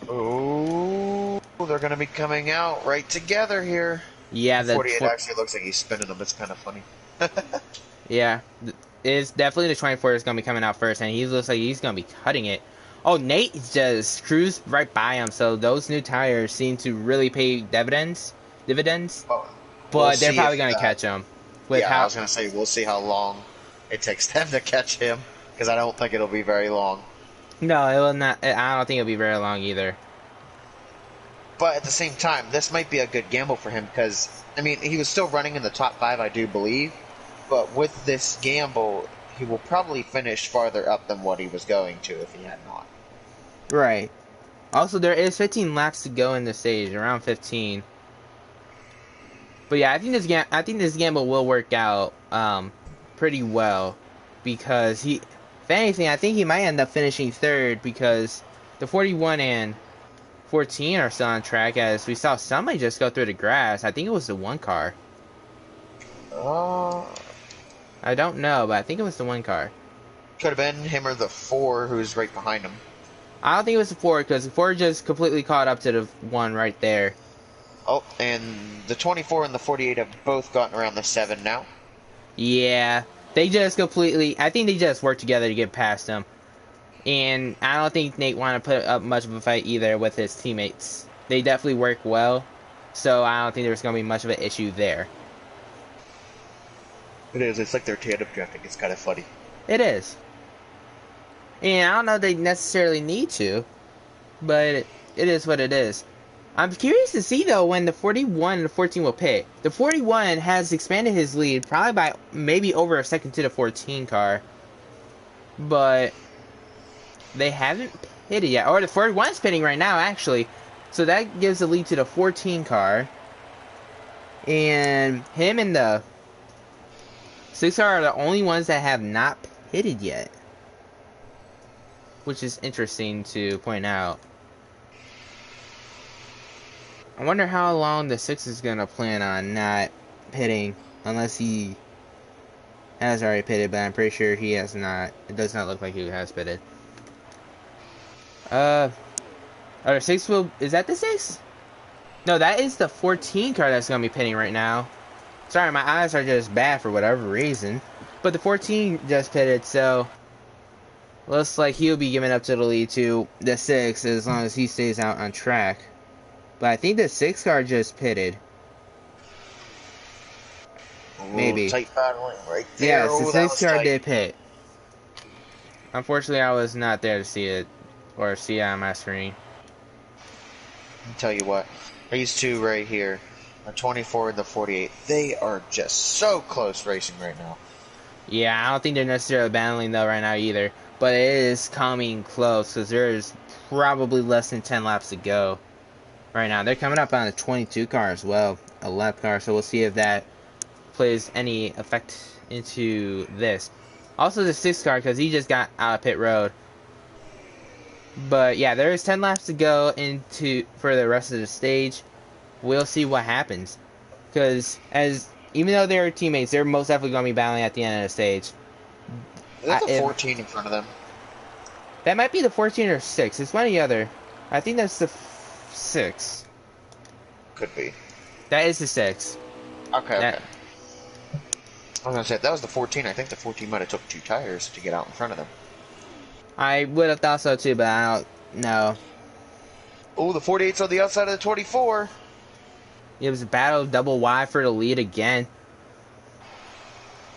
Oh, they're going to be coming out right together here. Yeah, the 48 actually looks like he's spinning them. It's kind of funny. Yeah, it's definitely the 24 is going to be coming out first, and he looks like he's going to be cutting it. Oh, Nate just cruised right by him, so those new tires seem to really pay dividends. But they're probably going to catch him. I was going to say, we'll see how long it takes them to catch him, because I don't think it'll be very long. No, it will not. I don't think it'll be very long either. But at the same time, this might be a good gamble for him, because, I mean, he was still running in the top 5, I do believe. But with this gamble, he will probably finish farther up than what he was going to if he had not. Right. Also, there is 15 laps to go in the stage, around 15. But yeah, I think this gamble will work out pretty well, because if anything, I think he might end up finishing third, because the 41 and 14 are still on track, as we saw somebody just go through the grass. I think it was the 1 car. I don't know, but I think it was the 1 car. Could have been him or the 4 who's right behind him. I don't think it was the 4, because the 4 just completely caught up to the 1 right there. Oh, and the 24 and the 48 have both gotten around the 7 now. Yeah, they just I think they just worked together to get past him. And I don't think Nate wanted to put up much of a fight either with his teammates. They definitely work well, so I don't think there's going to be much of an issue there. It is. It's like their tandem drafting. It's kind of funny. It is. And I don't know if they necessarily need to, but it is what it is. I'm curious to see, though, when the 41 and the 14 will pit. The 41 has expanded his lead probably by maybe over a second to the 14 car. But they haven't pitted yet. Or the 41's pitting right now, actually. So that gives the lead to the 14 car. And him and the 6 car are the only ones that have not pitted yet. Which is interesting to point out. I wonder how long the 6 is going to plan on not pitting, unless he has already pitted, but I'm pretty sure he has not. It does not look like he has pitted. Are the 6 is that the 6? No, that is the 14 car that's going to be pitting right now. Sorry, my eyes are just bad for whatever reason. But the 14 just pitted, so looks like he'll be giving up to the lead to the 6 as long as he stays out on track. But I think the 6 car just pitted. Maybe. Tight battling right there. Yes, the 6 car did pit. Unfortunately, I was not there to see it, or see it on my screen. I'll tell you what, these two right here, the 24 and the 48, they are just so close racing right now. Yeah, I don't think they're necessarily battling though right now either. But it is coming close, because there's probably less than 10 laps to go. Right now, they're coming up on a 22 car as well, a lap car, so we'll see if that plays any effect into this. Also the 6 car, because he just got out of pit road. But yeah, there is 10 laps to go for the rest of the stage. We'll see what happens, because even though they're teammates, they're most definitely going to be battling at the end of the stage. There's a 14 in front of them. That might be the 14 or 6. It's one or the other. I think that's the 6. Could be. That is the 6. Okay. I was gonna say if that was the 14. I think the 14 might have took 2 tires to get out in front of them. I would have thought so too, but I don't know. Oh, the 48's on the outside of the 24. It was a battle of double Y for the lead again.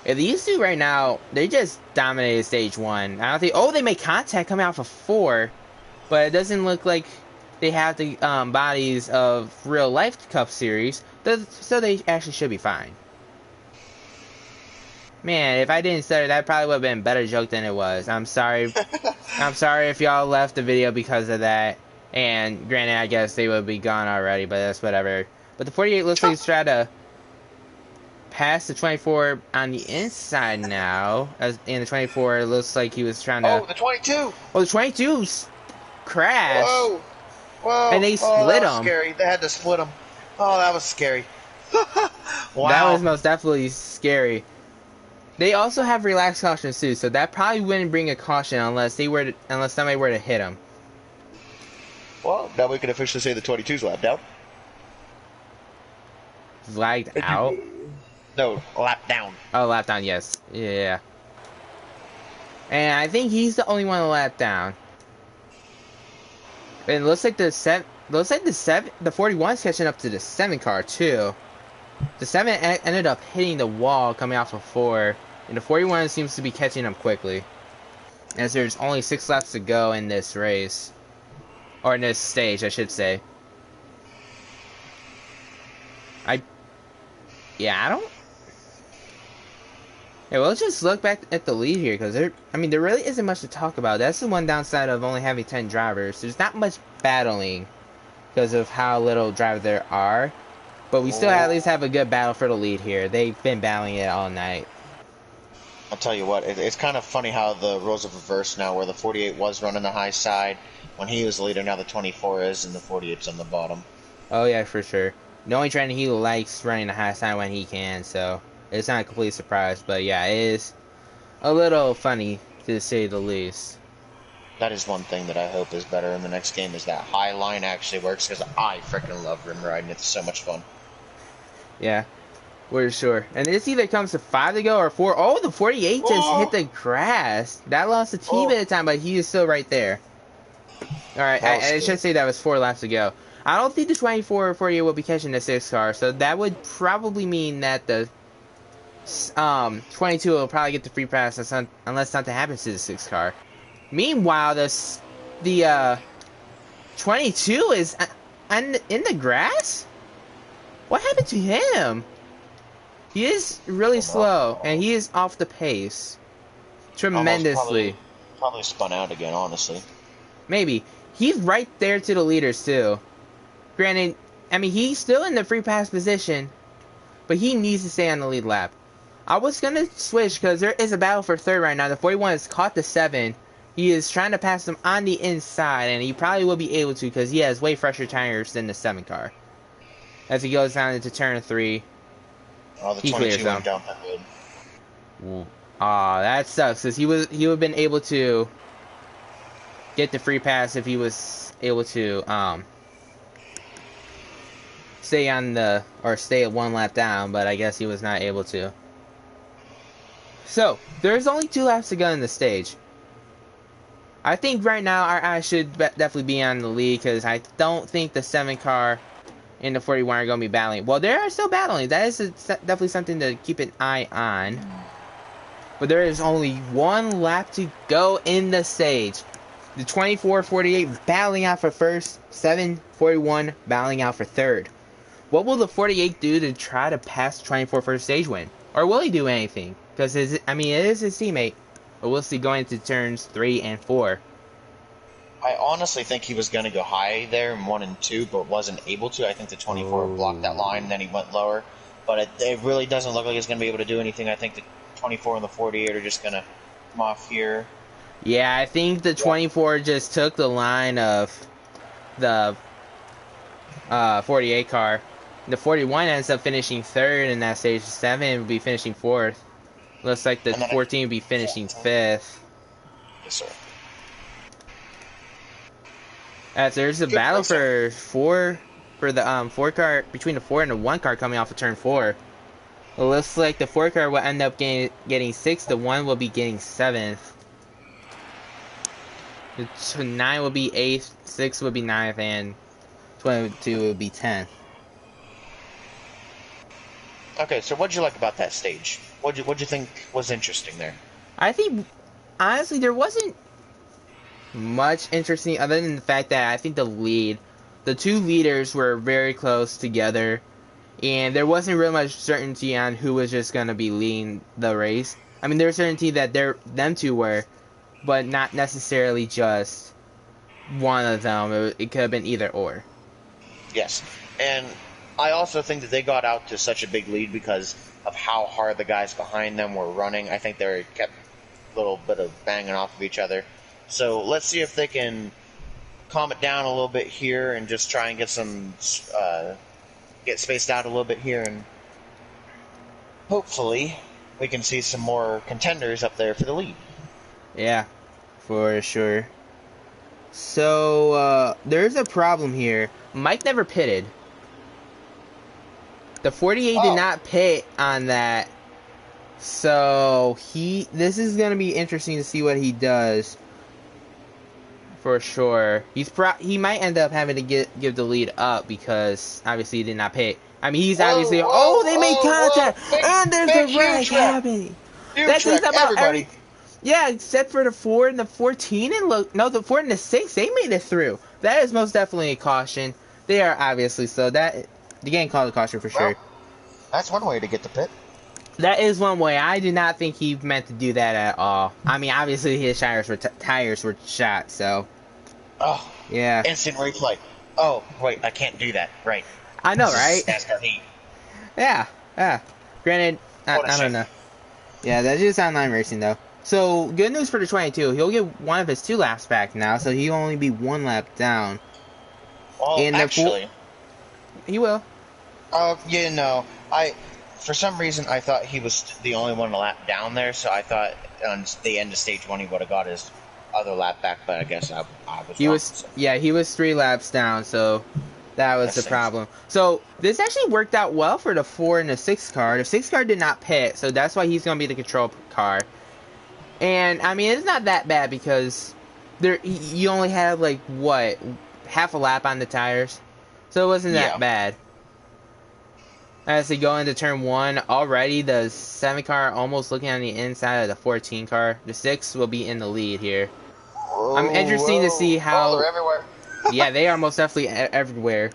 And these two right now, they just dominated stage 1. I don't think. Oh, they made contact coming out for 4, but it doesn't look like they have the bodies of real life Cup Series, so they actually should be fine. Man, if I didn't stutter, that probably would have been a better joke than it was. I'm sorry. I'm sorry if y'all left the video because of that. And granted, I guess they would be gone already, but that's whatever. But the 48 looks like he's trying to pass the 24 on the inside now. And the 24 looks like he was trying to... Oh, the 22! Oh, the 22's crashed. Whoa! Whoa! And they split that was them. Scary. They had to split them. Oh, that was scary. Wow. That was most definitely scary. They also have relaxed caution too, so that probably wouldn't bring a caution unless somebody were to hit him. Well, now we can officially say the 22's lapped out. Lagged out? No, lapped down. Oh, lap down, yes. Yeah. And I think he's the only one to lap down. And it looks like the 41's catching up to the 7 car too. The 7 ended up hitting the wall coming off of 4, and the 41 seems to be catching up quickly, as there's only 6 laps to go in this race, or in this stage, I should say. Yeah, let's just look back at the lead here, because there really isn't much to talk about. That's the one downside of only having 10 drivers. There's not much battling because of how little drivers there are. But we still at least have a good battle for the lead here. They've been battling it all night. I'll tell you what, it's kind of funny how the roles have reversed now, where the 48 was running the high side when he was the leader, now the 24 is, and the 48's on the bottom. Oh yeah, for sure. Knowing Trent, he likes running the high side when he can, so it's not a complete surprise. But yeah, it is a little funny, to say the least. That is one thing that I hope is better in the next game, is that high line actually works, because I freaking love rim riding. It's so much fun. Yeah, we're sure. And this either comes to 5 to go or 4. Oh, the 48 just hit the grass. That lost a team at a time, but he is still right there. Alright, I should say that was 4 laps to go. I don't think the 24 or 48 will be catching the 6 car, so that would probably mean that the 22 will probably get the free pass unless something happens to the 6 car. Meanwhile, the 22 is in the grass? What happened to him? He is really slow, and he is off the pace tremendously. Probably spun out again, honestly. Maybe. He's right there to the leaders, too. Granted, he's still in the free pass position, but he needs to stay on the lead lap. I was going to switch because there is a battle for 3rd right now. The 41 has caught the 7. He is trying to pass him on the inside, and he probably will be able to because he has way fresher tires than the 7 car. As he goes down into turn 3, oh, the he 22 clears went them. down that good. Aw, that sucks, because he would have been able to get the free pass if he was able to stay at 1 lap down, but I guess he was not able to. So, there's only 2 laps to go in the stage. I think right now our eyes should definitely be on the lead, because I don't think the 7 car and the 41 are going to be battling. Well, they are still battling. That is definitely something to keep an eye on. But there is only 1 lap to go in the stage. The 24-48 battling out for 1st. 7-41 battling out for 3rd. What will the 48 do to try to pass the 24 first stage win? Or will he do anything? Because, it is his teammate. But we'll see going into turns 3 and 4. I honestly think he was going to go high there in 1 and 2, but wasn't able to. I think the 24 blocked that line, and then he went lower. But it really doesn't look like he's going to be able to do anything. I think the 24 and the 48 are just going to come off here. Yeah, I think the 24 just took the line of the 48 car. The 41 ends up finishing 3rd in that stage. 7 would be finishing 4th. Looks like the 14 would be finishing 5th. Yes, sir. As there's a battle for the 4 car, between the 4 and the 1 car coming off of turn 4. It looks like the 4 car will end up getting 6th, the 1 will be getting 7th. The 9 will be 8th, 6 will be 9th, and 22 will be 10th. Okay, so what'd you like about that stage? What'd you think was interesting there? I think, honestly, there wasn't much interesting other than the fact that I think the two leaders were very close together, and there wasn't really much certainty on who was just going to be leading the race. I mean, there was certainty that them two were, but not necessarily just one of them. It could have been either or. Yes, and I also think that they got out to such a big lead because of how hard the guys behind them were running. I think they kept a little bit of banging off of each other. So let's see if they can calm it down a little bit here and just try and get some get spaced out a little bit here, and hopefully we can see some more contenders up there for the lead. Yeah, for sure. So there's a problem here. Mike never pitted. The 48 did not pit on that. So this is gonna be interesting to see what he does. For sure, he might end up having to give the lead up because obviously he did not pit. I mean, he's obviously they made contact, and there's a wreck happening. That's about everybody. Yeah, except for the 4 and the 14, and the 4 and the 6, they made it through. That is most definitely a caution. They are obviously so that the game called a caution for sure. That's one way to get the pit. That is one way. I do not think he meant to do that at all. I mean, obviously his tires were shot, so. Oh. Yeah. Instant replay. Oh, wait, I can't do that. Right. I know, right? NASCAR Heat. Yeah. Granted, I don't know. Yeah, that's just online racing, though. So, good news for the 22. He'll get one of his 2 laps back now, so he'll only be 1 lap down. Well, actually. He will. For some reason, I thought he was the only one a lap down there, so I thought on the end of stage 1 he would have got his other lap back, but I guess I was wrong. Yeah, he was 3 laps down, so that was the problem. So, this actually worked out well for the 4 and the 6 car. The 6 car did not pit, so that's why he's going to be the control car. And, I mean, it's not that bad because you only have, half a lap on the tires. So it wasn't that bad. As they go into turn 1, already the 7 car almost looking on the inside of the 14 car. The 6 will be in the lead here. I'm interested to see how... they're everywhere. Yeah, they are most definitely everywhere.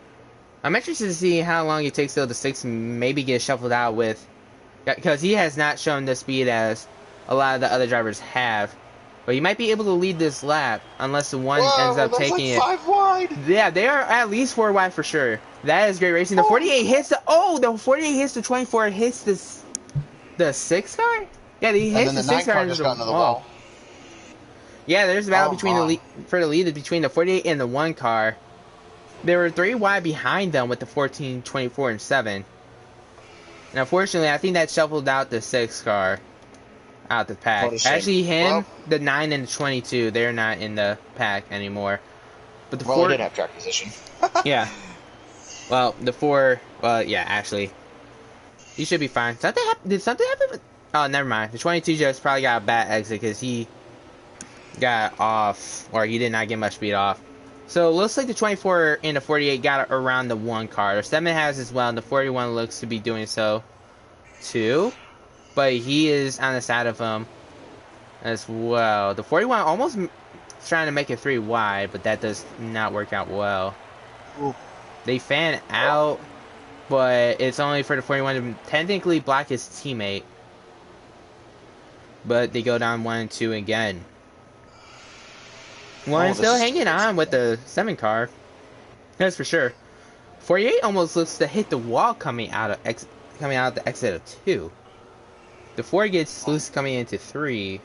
I'm interested to see how long it takes till the 6 maybe get shuffled out with... Because he has not shown the speed as a lot of the other drivers have. But he might be able to lead this lap unless the 1 ends up taking it. 5 wide. Yeah, they are at least 4 wide for sure. That is great racing. The 48 hits the 48 hits the 24, hits the 6 car? Yeah, he hits the 6 car into the wall. Yeah, there's a battle between the lead between the 48 and the 1 car. They were 3 wide behind them with the 14, 24, and 7. And unfortunately, I think that shuffled out the 6 car out the pack. Actually, the 9 and the 22, they're not in the pack anymore. But the 4 did have track position. Yeah. Well, the 4, yeah, actually, he should be fine. Did something happen with... Oh, never mind. The 22 just probably got a bad exit because he got off, or he did not get much speed off. So, it looks like the 24 and the 48 got around the 1 car. The 7 has as well, and the 41 looks to be doing so, too. But he is on the side of him as well. The 41 almost trying to make it 3 wide, but that does not work out well. Ooh. They fan out, but it's only for the 41 to technically block his teammate. But they go down 1 and 2 again. 1 still hanging on with the 7 car. That's for sure. 48 almost looks to hit the wall coming out of the exit of 2. The 4 gets loose coming into 3.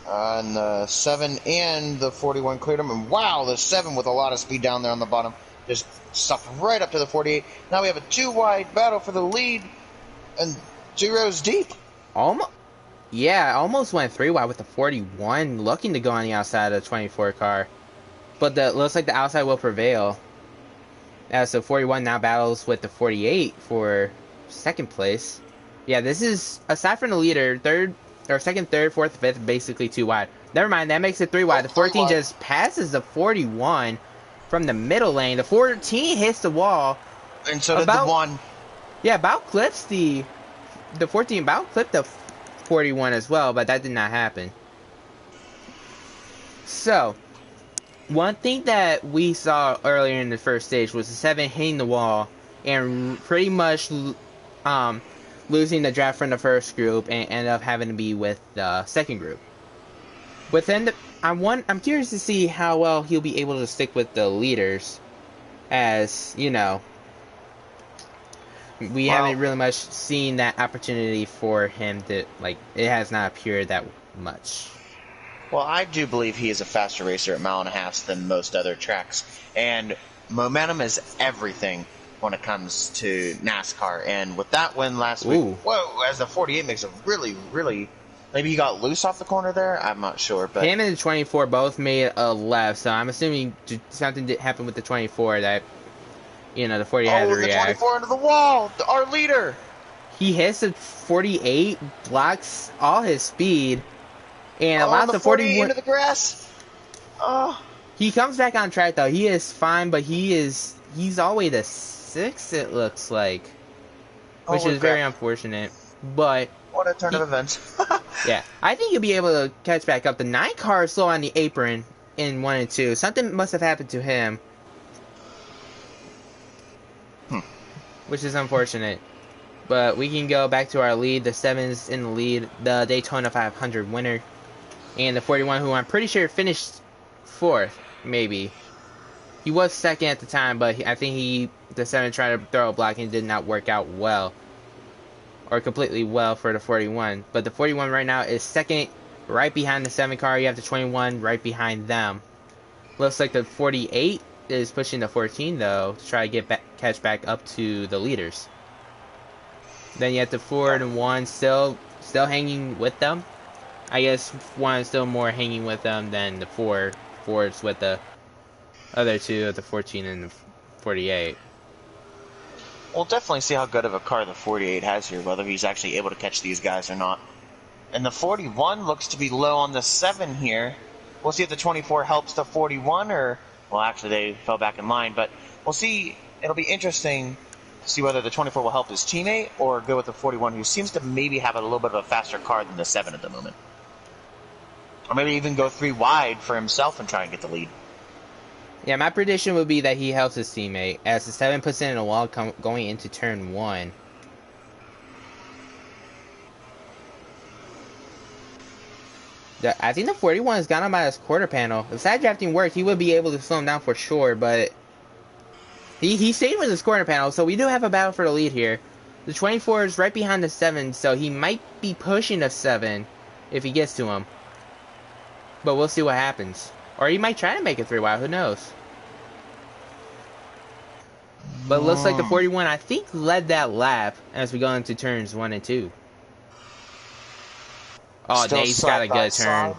And the 7 and the 41 cleared him. And wow, the 7 with a lot of speed down there on the bottom. Just stuck right up to the 48. Now we have a 2 wide battle for the lead. And 2 rows deep. Almost went 3 wide with the 41. Looking to go on the outside of the 24 car. But looks like the outside will prevail. As the 41 now battles with the 48 for 2nd place. Yeah, this is, aside from the leader, 2nd, 3rd, 4th, 5th, basically 2 wide. Never mind, that makes it 3 wide. The 14 just passes the 41 from the middle lane. The 14 hits the wall. And so did the 1. Yeah, about clips the the 14 about clipped the 41 as well, but that did not happen. So, one thing that we saw earlier in the first stage was the 7 hitting the wall and pretty much losing the draft from the first group and end up having to be with the second group. Within the, I'm curious to see how well he'll be able to stick with the leaders, as you know, we haven't really much seen that opportunity for him to, like, it has not appeared that much. Well, I do believe he is a faster racer at 1.5 miles than most other tracks, and momentum is everything when it comes to NASCAR. And with that win last week, whoa, as the 48 makes a really, maybe he got loose off the corner there. I'm not sure, but him and the 24 both made a left, so I'm assuming something did happen with the 24 that, you know, the 40 had to react. The 24 into the wall, our leader. He hits the 48, blocks all his speed. And allows the 41 into the grass. He comes back on track though. He is fine, but he's all the way to 6. It looks like, which is very unfortunate. But what a turn of events! Yeah, I think he'll be able to catch back up. The 9 car is slow on the apron in 1 and 2. Something must have happened to him, which is unfortunate. But we can go back to our lead. The 7's in the lead. The Daytona 500 winner. And the 41, who I'm pretty sure finished 4th, maybe. He was 2nd at the time, but I think the 7 tried to throw a block and did not work out well. Or completely well for the 41. But the 41 right now is 2nd, right behind the 7 car. You have the 21 right behind them. Looks like the 48 is pushing the 14, though, to try to catch back up to the leaders. Then you have the 4 and 1 still hanging with them. I guess 1 is still more hanging with them than the 4. 4's with the other 2, the 14 and the 48. We'll definitely see how good of a car the 48 has here, whether he's actually able to catch these guys or not. And the 41 looks to be low on the 7 here. We'll see if the 24 helps the 41, or, well, actually they fell back in line, but we'll see. It'll be interesting to see whether the 24 will help his teammate or go with the 41, who seems to maybe have a little bit of a faster car than the 7 at the moment. Or maybe even go 3 wide for himself and try and get the lead. Yeah, my prediction would be that he helps his teammate, as the 7 puts in a wall going into turn 1. I think the 41 has gone on by his quarter panel. If side drafting worked, he would be able to slow him down for sure, but he stayed with his quarter panel, so we do have a battle for the lead here. The 24 is right behind the 7, so he might be pushing the 7 if he gets to him. But we'll see what happens. Or he might try to make it 3 wide, who knows? But it looks like the 41, I think, led that lap as we go into turns 1 and 2. Oh, Still Nate's got a good turn. side.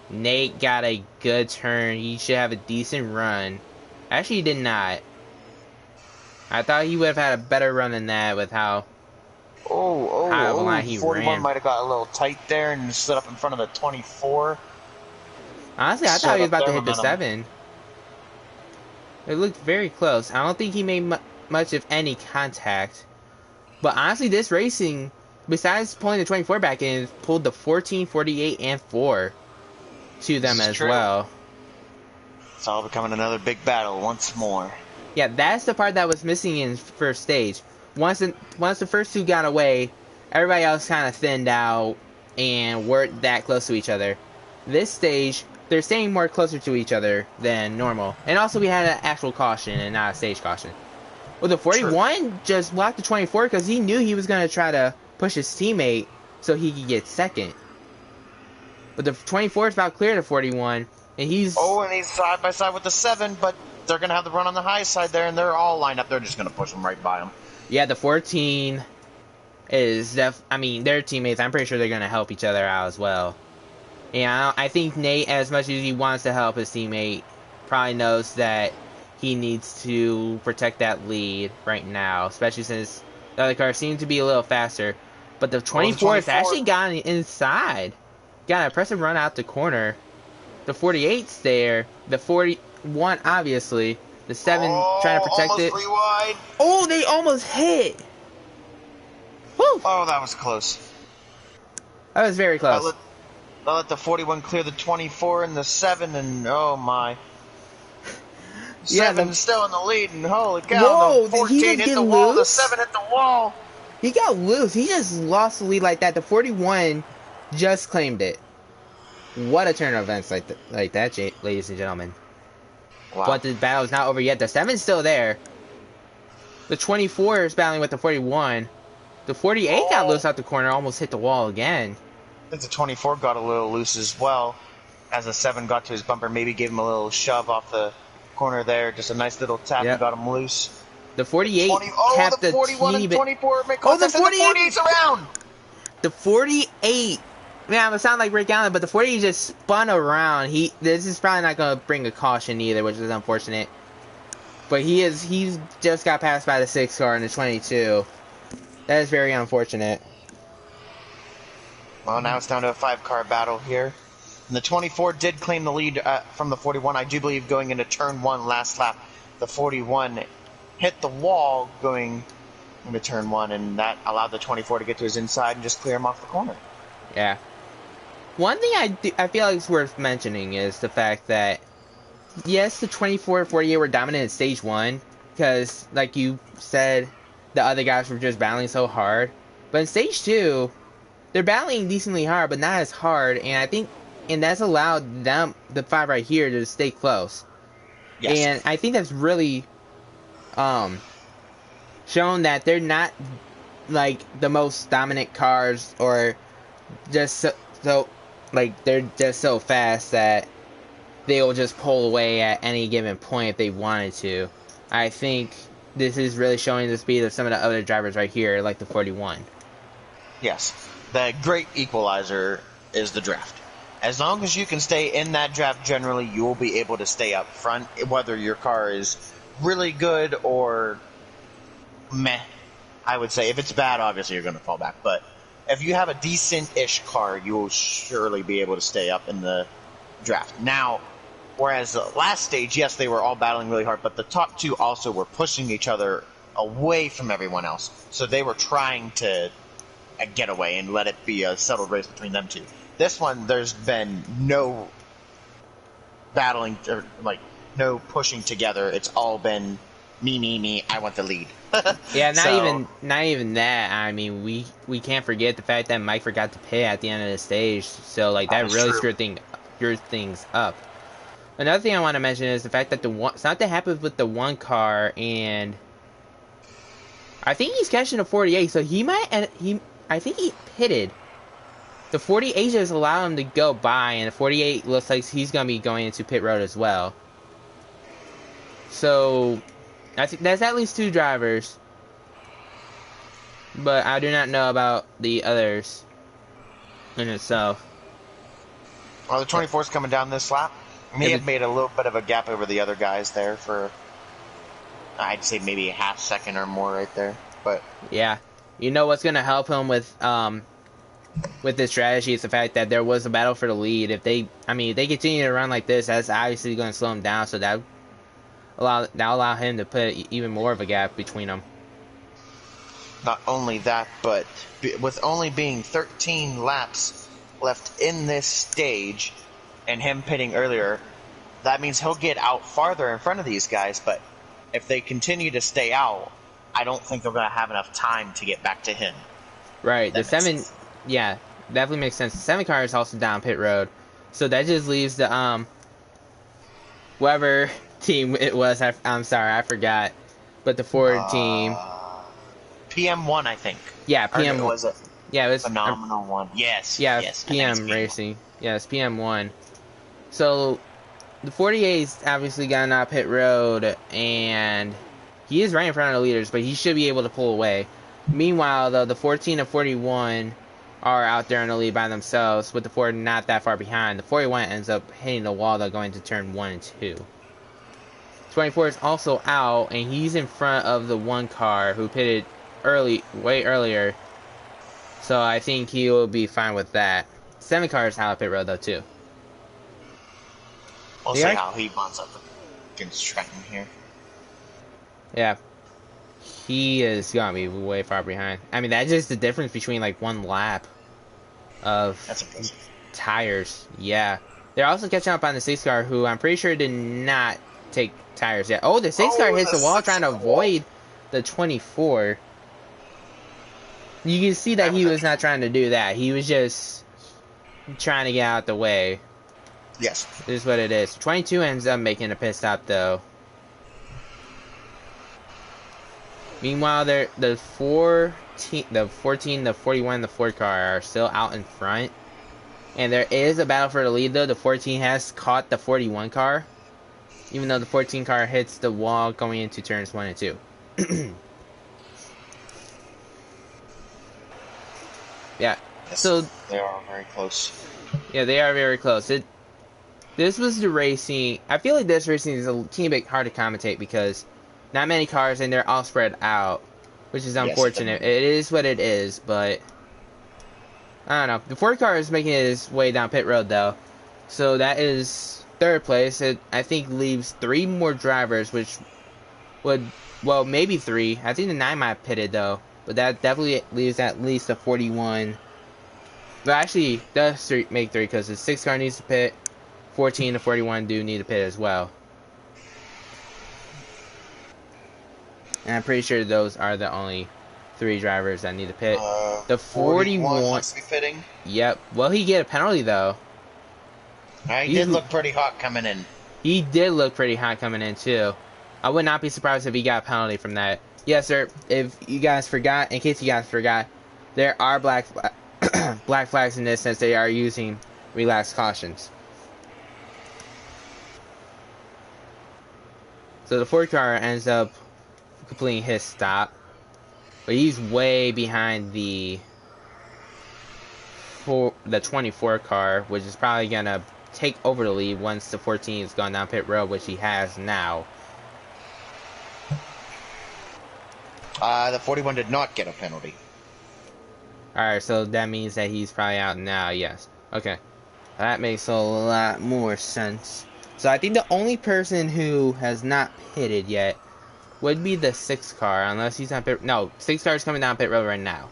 Nate got a good turn. He should have a decent run. Actually, he did not. I thought he would have had a better run than that with how high of a line he 41 ran. might have got a little tight there and stood up in front of the 24. Honestly, I thought he was about to hit the momentum. 7. It looked very close. I don't think he made much of any contact. But honestly, this racing, besides pulling the 24 back in, pulled the 14, 48, and 4 to them as well. It's all becoming another big battle once more. Yeah, that's the part that was missing in first stage. Once the first 2 got away, everybody else kind of thinned out and weren't that close to each other. This stage, they're staying more closer to each other than normal. And also we had an actual caution and not a stage caution. Well, the 41 just blocked the 24 because he knew he was going to try to push his teammate so he could get 2nd. But the 24 is about clear to 41, and he's... Oh, and he's side by side with the 7, but they're going to have the run on the high side there, and they're all lined up. They're just going to push him right by him. Yeah, the 14 is I mean, they're teammates. I'm pretty sure they're going to help each other out as well. And I think Nate, as much as he wants to help his teammate, probably knows that he needs to protect that lead right now, especially since the other car seemed to be a little faster. But the 24 has actually gotten inside. Got an impressive run out the corner. The 48's there. The 41, obviously. The 7 trying to protect it. Wide. Oh, they almost hit. Woo! Oh, that was close. That was very close. I'll let the 41 clear the 24 and the 7, and oh my. Yeah, 7 is still in the lead, and holy cow, Whoa, the did he 14 just hit get the wall, the loose? 7 hit the wall. He got loose. He just lost the lead like that. The 41 just claimed it. What a turn of events like that, ladies and gentlemen. Wow. But the battle is not over yet. The 7's still there. The 24 is battling with the 41. The 48 got loose out the corner, almost hit the wall again. I think the 24 got a little loose as well, as the 7 got to his bumper, maybe gave him a little shove off the corner there, just a nice little tap and got him loose. The 48 tapped the 41 and 24 make contact, the 48's around! The 48, man, it sound like Rick Allen, but the 48 just spun around. This is probably not going to bring a caution either, which is unfortunate. But he's just got passed by the 6 car and the 22. That is very unfortunate. Well, now it's down to a 5-car battle here. And the 24 did claim the lead from the 41. I do believe going into turn 1 last lap, the 41 hit the wall going into turn 1, and that allowed the 24 to get to his inside and just clear him off the corner. Yeah. One thing I feel like is worth mentioning is the fact that, yes, the 24 and 48 were dominant in stage 1, because, like you said, the other guys were just battling so hard. But in stage 2, they're battling decently hard, but not as hard, and that's allowed them, the 5 right here, to stay close. Yes. And I think that's really shown that they're not like the most dominant cars, or just so like they're just so fast that they will just pull away at any given point if they wanted to. I think this is really showing the speed of some of the other drivers right here, like the 41. Yes. The great equalizer is the draft. As long as you can stay in that draft, generally, you will be able to stay up front, whether your car is really good or meh, I would say. If it's bad, obviously you're going to fall back. But if you have a decent-ish car, you will surely be able to stay up in the draft. Now, whereas the last stage, yes, they were all battling really hard, but the top 2 also were pushing each other away from everyone else. So they were trying to get away and let it be a settled race between them 2. This one, there's been no battling, or like no pushing together. It's all been me. I want the lead. Yeah, not even that. I mean, we can't forget the fact that Mike forgot to pit at the end of the stage, so like that really screwed things up. Another thing I want to mention is the fact that something happened with the 1 car, and I think he's catching a 48, so I think he pitted. The 48 just allowed him to go by, and the 48 looks like he's going to be going into pit road as well. So, I think that's at least 2 drivers. But I do not know about the others in itself. Well, the 24's coming down this lap. May have made a little bit of a gap over the other guys there for, I'd say maybe a half second or more right there. But yeah, you know what's going to help him with this strategy is the fact that there was a battle for the lead. If they continue to run like this, that's obviously going to slow him down. So that'll allow him to put even more of a gap between them. Not only that, but with only being 13 laps left in this stage, and him pitting earlier, that means he'll get out farther in front of these guys. But if they continue to stay out, I don't think they're going to have enough time to get back to him. Right. The 7, yeah, definitely makes sense. The 7 car is also down pit road, so that just leaves the whoever team it was. I'm sorry, I forgot, but the Ford team. PM1, I think. Yeah, PM1. Or was it? Yeah, it was Phenomenal One. Yes. Yeah, yes. PM Racing. Yes, PM1. So the 48's obviously gotten out pit road, and he is right in front of the leaders, but he should be able to pull away. Meanwhile, though, the 14 and 41 are out there in the lead by themselves, with the Ford not that far behind. The 41 ends up hitting the wall, though, going to turn 1 and 2. 24 is also out, and he's in front of the 1 car who pitted way earlier. So I think he will be fine with that. 7 car is out of pit road, though, too. We'll see how he bonds up against Trenton here. Yeah. he is gonna be way far behind. I mean, that's just the difference between like one lap of That's impressive. tires. Yeah, they're also catching up on the 6 car, who I'm pretty sure did not take tires yet. Oh, the 6 car hits the wall trying to avoid the 24. You can see that he was not trying to do that. He was just trying to get out the way. Yes. This is what it is. 22 ends up making a pit stop though. Meanwhile, the 14, the 41, the 4 car are still out in front. And there is a battle for the lead though. The 14 has caught the 41 car. Even though the 14 car hits the wall going into turns 1 and 2. Yeah. Yes, So they are very close. yeah, they are very close. This was the racing. I feel like this racing is a teeny bit hard to commentate because not many cars and they're all spread out, which is unfortunate. Yes, it is what it is, but I don't know. The 4 car is making its way down pit road though, so that is 3rd place. It I think leaves 3 more drivers, which would maybe 3. I think the 9 might have pitted though, but that definitely leaves at least a 41. But actually, does make 3 because the 6 car needs to pit. 14 to 41 do need to pit as well. And I'm pretty sure those are the only 3 drivers that need to pit. The 41 wants to be pitting. Yep. Will he get a penalty though? He did look pretty hot coming in. He did look pretty hot coming in too. I would not be surprised if he got a penalty from that. Yes, sir. If you guys forgot, in case you guys forgot, there are black flags in this since they are using relaxed cautions. So the 4 car ends up completing his stop, but he's way behind the 24 car, which is probably gonna take over the lead once the 14 has gone down pit road, which he has now. The 41 did not get a penalty. Alright, so that means that he's probably out now, yes. Okay. That makes a lot more sense. So I think the only person who has not pitted yet would be the 6 car, unless he's on pit. No, 6 car is coming down pit road right now.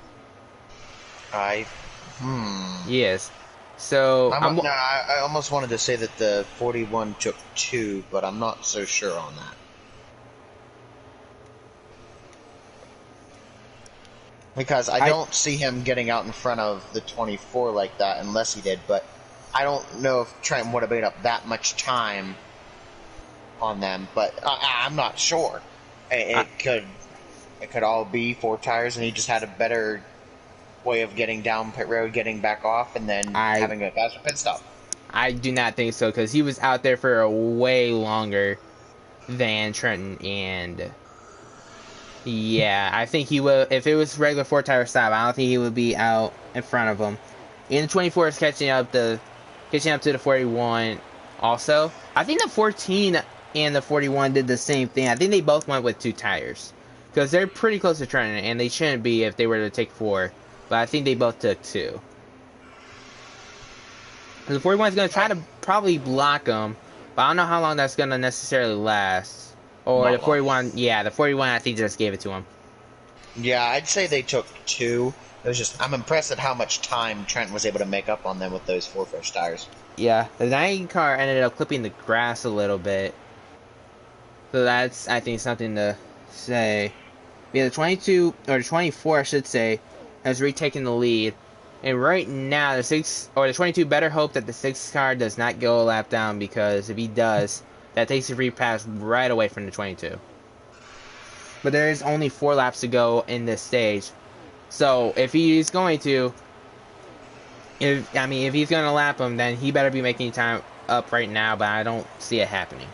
Yes. So I almost wanted to say that the 41 took 2, but I'm not so sure on that. Because I don't see him getting out in front of the 24 like that unless he did, but I don't know if Trent would have made up that much time on them, but I'm not sure. It could all be 4 tires, and he just had a better way of getting down pit road, getting back off, and then having a faster pit stop. I do not think so, because he was out there for a way longer than Trenton, and yeah, I think he will. If it was regular 4 tire stop, I don't think he would be out in front of him. And the 24 is catching up to the 41 also. I think the 14 and the 41 did the same thing. I think they both went with 2 tires. Because they're pretty close to Trenton, and they shouldn't be if they were to take 4. But I think they both took 2. The 41 is going to try to probably block them, but I don't know how long that's going to necessarily last. Or the 41, yeah, the 41 I think just gave it to him. Yeah, I'd say they took 2. It was just, I'm impressed at how much time Trent was able to make up on them with those 4 fresh tires. Yeah, the 9 car ended up clipping the grass a little bit. So that's, I think, something to say. Yeah, the 22, or the 24, I should say, has retaken the lead. And right now, the 22 better hope that the 6 car does not go a lap down, because if he does, that takes the free pass right away from the 22. But there is only 4 laps to go in this stage. So if he's going to, if he's going to lap him, then he better be making time up right now, but I don't see it happening.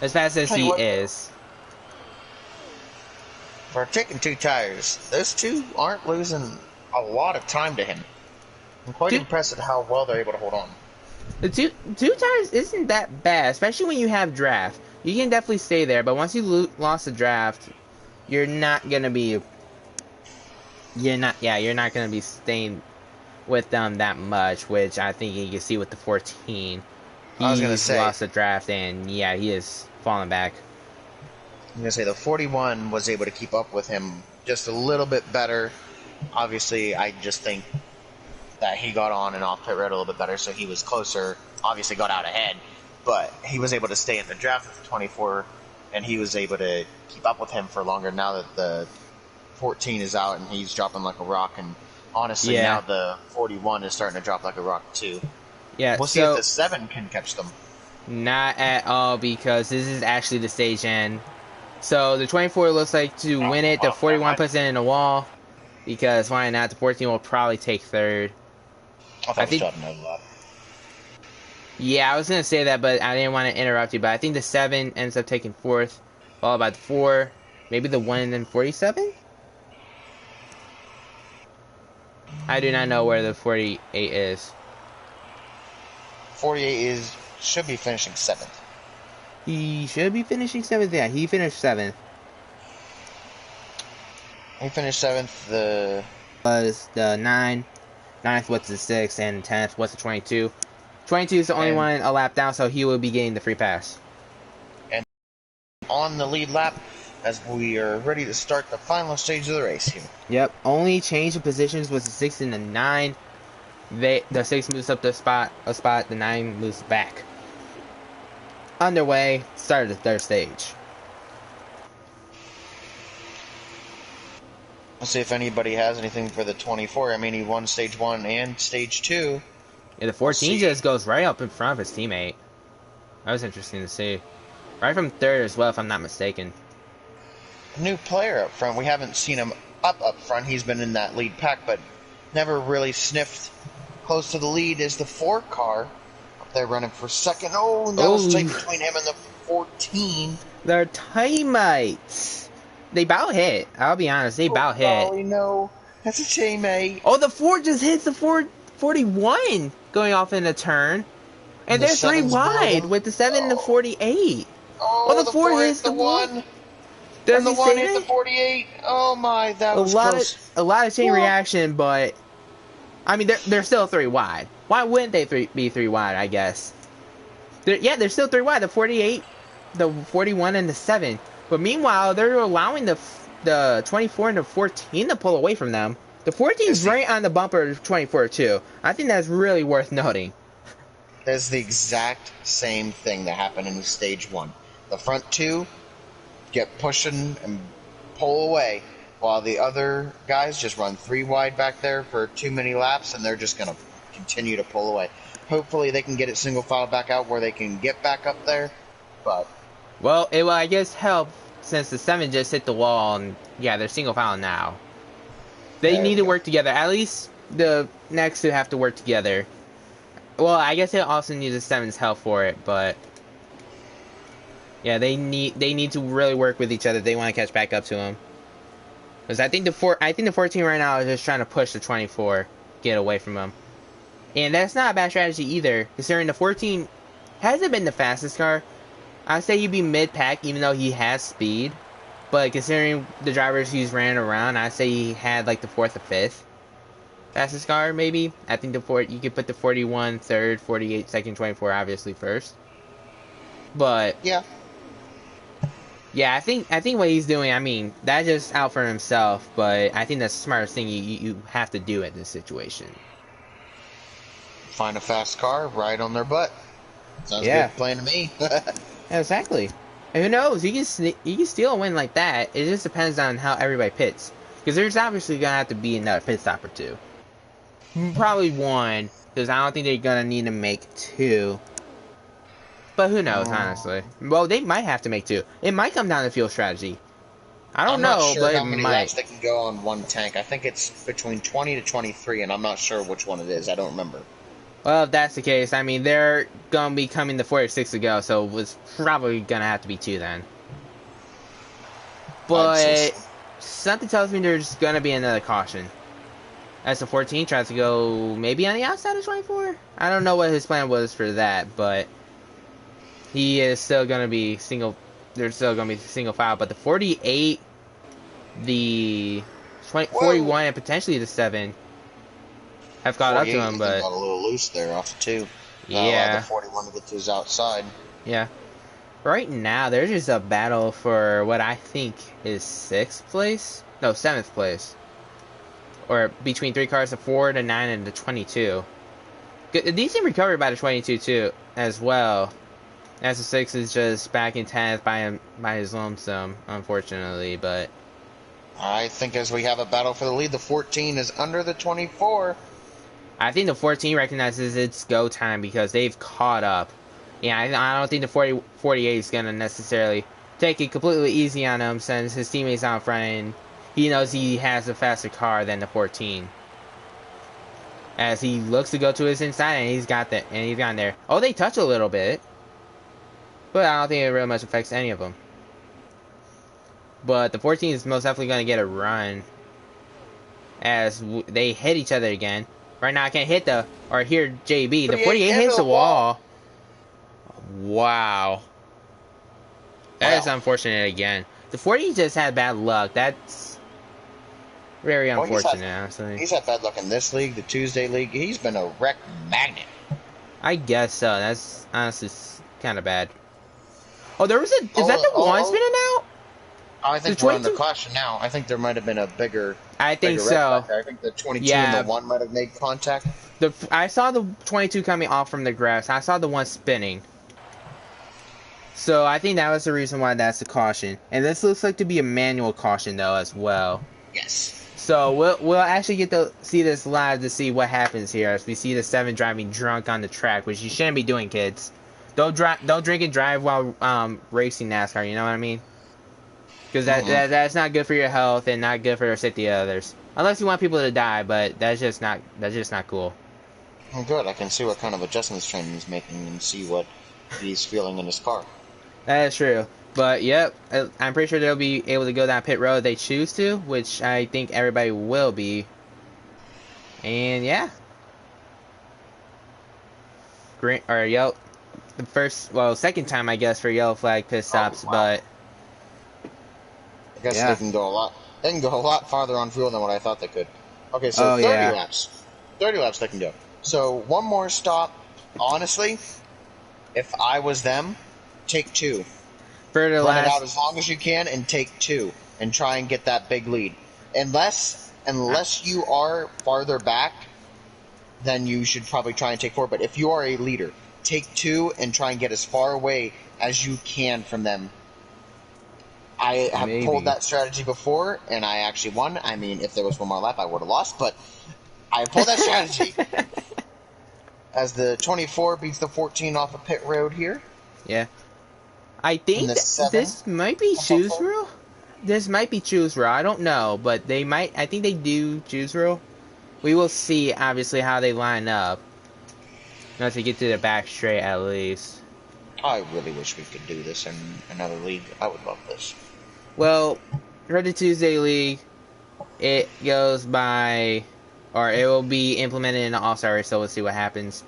As fast as he is. For taking 2 tires, those 2 aren't losing a lot of time to him. I'm quite impressed at how well they're able to hold on. The two tires isn't that bad, especially when you have draft. You can definitely stay there, but once you lost the draft, you're not gonna be staying with them that much, which I think you can see with the 14. I was gonna say, lost the draft, and yeah, he is falling back. I'm gonna say the 41 was able to keep up with him just a little bit better. Obviously, I just think that he got on and off pit road a little bit better, so he was closer. Obviously, got out ahead, but he was able to stay in the draft with the 24, and he was able to keep up with him for longer. Now that the 14 is out and he's dropping like a rock, and honestly, Yeah. now the 41 is starting to drop like a rock too. Yeah, We'll see if the 7 can catch them. Not at all, because this is actually the stage end. So the 24 looks like to win it. The 41 puts it in the wall, because why not? The 14 will probably take third. I think we still have no lap. Yeah, I was gonna say that, but I didn't want to interrupt you. But I think the 7 ends up taking fourth, followed by the 4, maybe the 1 and then 47. I do not know where the 48 is. 48 should be finishing 7th. He should be finishing 7th. Yeah, he finished 7th. He finished 7th. The Was the 9. 9th was the 6, and 10th was the 22. 22 is the only one a lap down, so he will be getting the free pass. And on the lead lap, as we are ready to start the final stage of the race here. Yep, only change of positions was the 6 and the 9. The 6 moves up a spot, the 9 moves back. Underway, start of the third stage. Let's see if anybody has anything for the 24. I mean, he won stage 1 and stage 2. Yeah, the 14 just goes right up in front of his teammate. That was interesting to see. Right from third as well, if I'm not mistaken. New player up front. We haven't seen him up front. He's been in that lead pack, but never really sniffed close to the lead. Is the 4 car up there running for second? Oh, that was tight between him and the 14. They're teammates. They about hit. I'll be honest, they about hit. Oh, no. That's a teammate. Oh, the 4 just hits the 41 going off in a turn. And they're 3 wide with the 7 and the 48. Oh, the 4 hits the 1. Does the 1 hit the 48? Oh my, that was close. A lot of chain reaction, but I mean, they're still 3 wide. Why wouldn't they be 3 wide, I guess? They're still 3 wide. The 48, the 41, and the 7. But meanwhile, they're allowing the 24 and the 14 to pull away from them. The 14 is right on the bumper of 24 too. I think that's really worth noting. That's the exact same thing that happened in stage 1. The front 2 get pushing and pull away, while the other guys just run 3 wide back there for too many laps, and they're just going to continue to pull away. Hopefully they can get it single file back out where they can get back up there, but... Well, it will, I guess, help since the 7 just hit the wall, and yeah, they're single file now. They need to work together. At least the next 2 have to work together. Well, I guess they also need the 7's help for it, but... Yeah, they need to really work with each other if they want to catch back up to him. Because I think the 14 right now is just trying to push the 24, get away from him. And that's not a bad strategy either, considering the 14 hasn't been the fastest car. I'd say he'd be mid-pack, even though he has speed. But considering the drivers he's ran around, I'd say he had like the 4th or 5th fastest car, maybe. I think you could put the 41 third, 48 second, 24 obviously first. But yeah, I think what he's doing, I mean, that's just out for himself. But I think that's the smartest thing you have to do at this situation. Find a fast car, ride on their butt. Sounds good plan to me. Exactly. And who knows? You can steal a win like that. It just depends on how everybody pits. Because there's obviously gonna have to be another pit stop or 2. Probably 1, because I don't think they're gonna need to make 2. But who knows, honestly? Well, they might have to make 2. It might come down to fuel strategy. I don't know, not sure but how it many might. laps they can go on one tank. I think it's between 20 to 23, and I'm not sure which one it is. I don't remember. Well, if that's the case, I mean, they're gonna be coming to 46 to go, so it's probably gonna have to be 2 then. But something tells me there's gonna be another caution. As the 14 tries to go maybe on the outside of 24? I don't know what his plan was for that, but he is still gonna be there's still gonna be single file. But the 48, the 41, and potentially the 7 have caught up to him, but got a little loose there off the 2. Yeah, the 41 to get to his outside. Yeah. right now, there's just a battle for what I think is 6th place. No, 7th place. Or between 3 cars, the 4, the 9, and the 22. A decent recovery by the 22 too, as well. As the 6 is just back in 10th by his lonesome, unfortunately. But I think as we have a battle for the lead, the 14 is under the 24. I think the 14 recognizes it's go time because they've caught up. Yeah, I don't think the 48 is gonna necessarily take it completely easy on him since his teammates out front and he knows he has a faster car than the 14. As he looks to go to his inside, and he's gotten there. Oh, they touch a little bit, but I don't think it really much affects any of them. But the 14 is most definitely going to get a run as they hit each other again. Right now, I can't hit hear JB. The 48 hits the wall. Wow. That is unfortunate again. The 40 just had bad luck. That's very unfortunate, honestly. He's had bad luck in this league, the Tuesday league. He's been a wreck magnet. I guess so. That's honestly kind of bad. Oh, there was is that the one spinning out? I think we're under caution now. I think there might have been a bigger. I think so. I think the 22 and the 1 might have made contact. I saw the 22 coming off from the grass. I saw the one spinning. So I think that was the reason why that's the caution. And this looks like to be a manual caution though as well. Yes. So we'll actually get to see this live to see what happens here as we see the 7 driving drunk on the track, which you shouldn't be doing, kids. Don't drink and drive while racing NASCAR. You know what I mean? Because that's not good for your health and not good for the safety of others. Unless you want people to die, but that's just not cool. Well, good. I can see what kind of adjustments Trenton's making and see what he's feeling in his car. That is true. But, yep, I'm pretty sure they'll be able to go down pit road if they choose to, which I think everybody will be. And, yeah. Green, or yellow, second time, I guess, for yellow flag pit stops, but... I guess they can go a lot farther on fuel than what I thought they could. Okay, so 30 laps. 30 laps they can go. So, one more stop. Honestly, if I was them, take 2. Run it out as long as you can and take 2 and try and get that big lead. Unless you are farther back, then you should probably try and take 4. But if you are a leader, take 2 and try and get as far away as you can from them. I have pulled that strategy before, and I actually won. I mean, if there was one more lap, I would have lost, but I pulled that strategy. As the 24 beats the 14 off of pit road here. Yeah. I think this might be choose rule. This might be choose rule. I don't know, but they might. I think they do choose rule. We will see, obviously, how they line up. Once we get to the back straight, at least. I really wish we could do this in another league. I would love this. Well, for the Tuesday league, it goes by, or it will be implemented in the All-Star race, so we'll see what happens.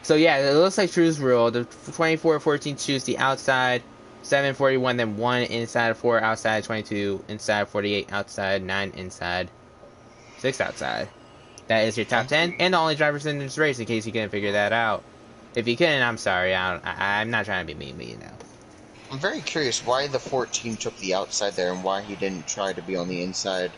So yeah, it looks like True's rule. The 24-14 choose the outside, 7-41, then 1 inside, 4 outside, 22 inside, 48 outside, 9 inside, 6 outside. That is your top 10, and the only drivers in this race, in case you couldn't figure that out. If you couldn't, I'm sorry. I'm not trying to be mean, but you know. I'm very curious why the 14 took the outside there and why he didn't try to be on the inside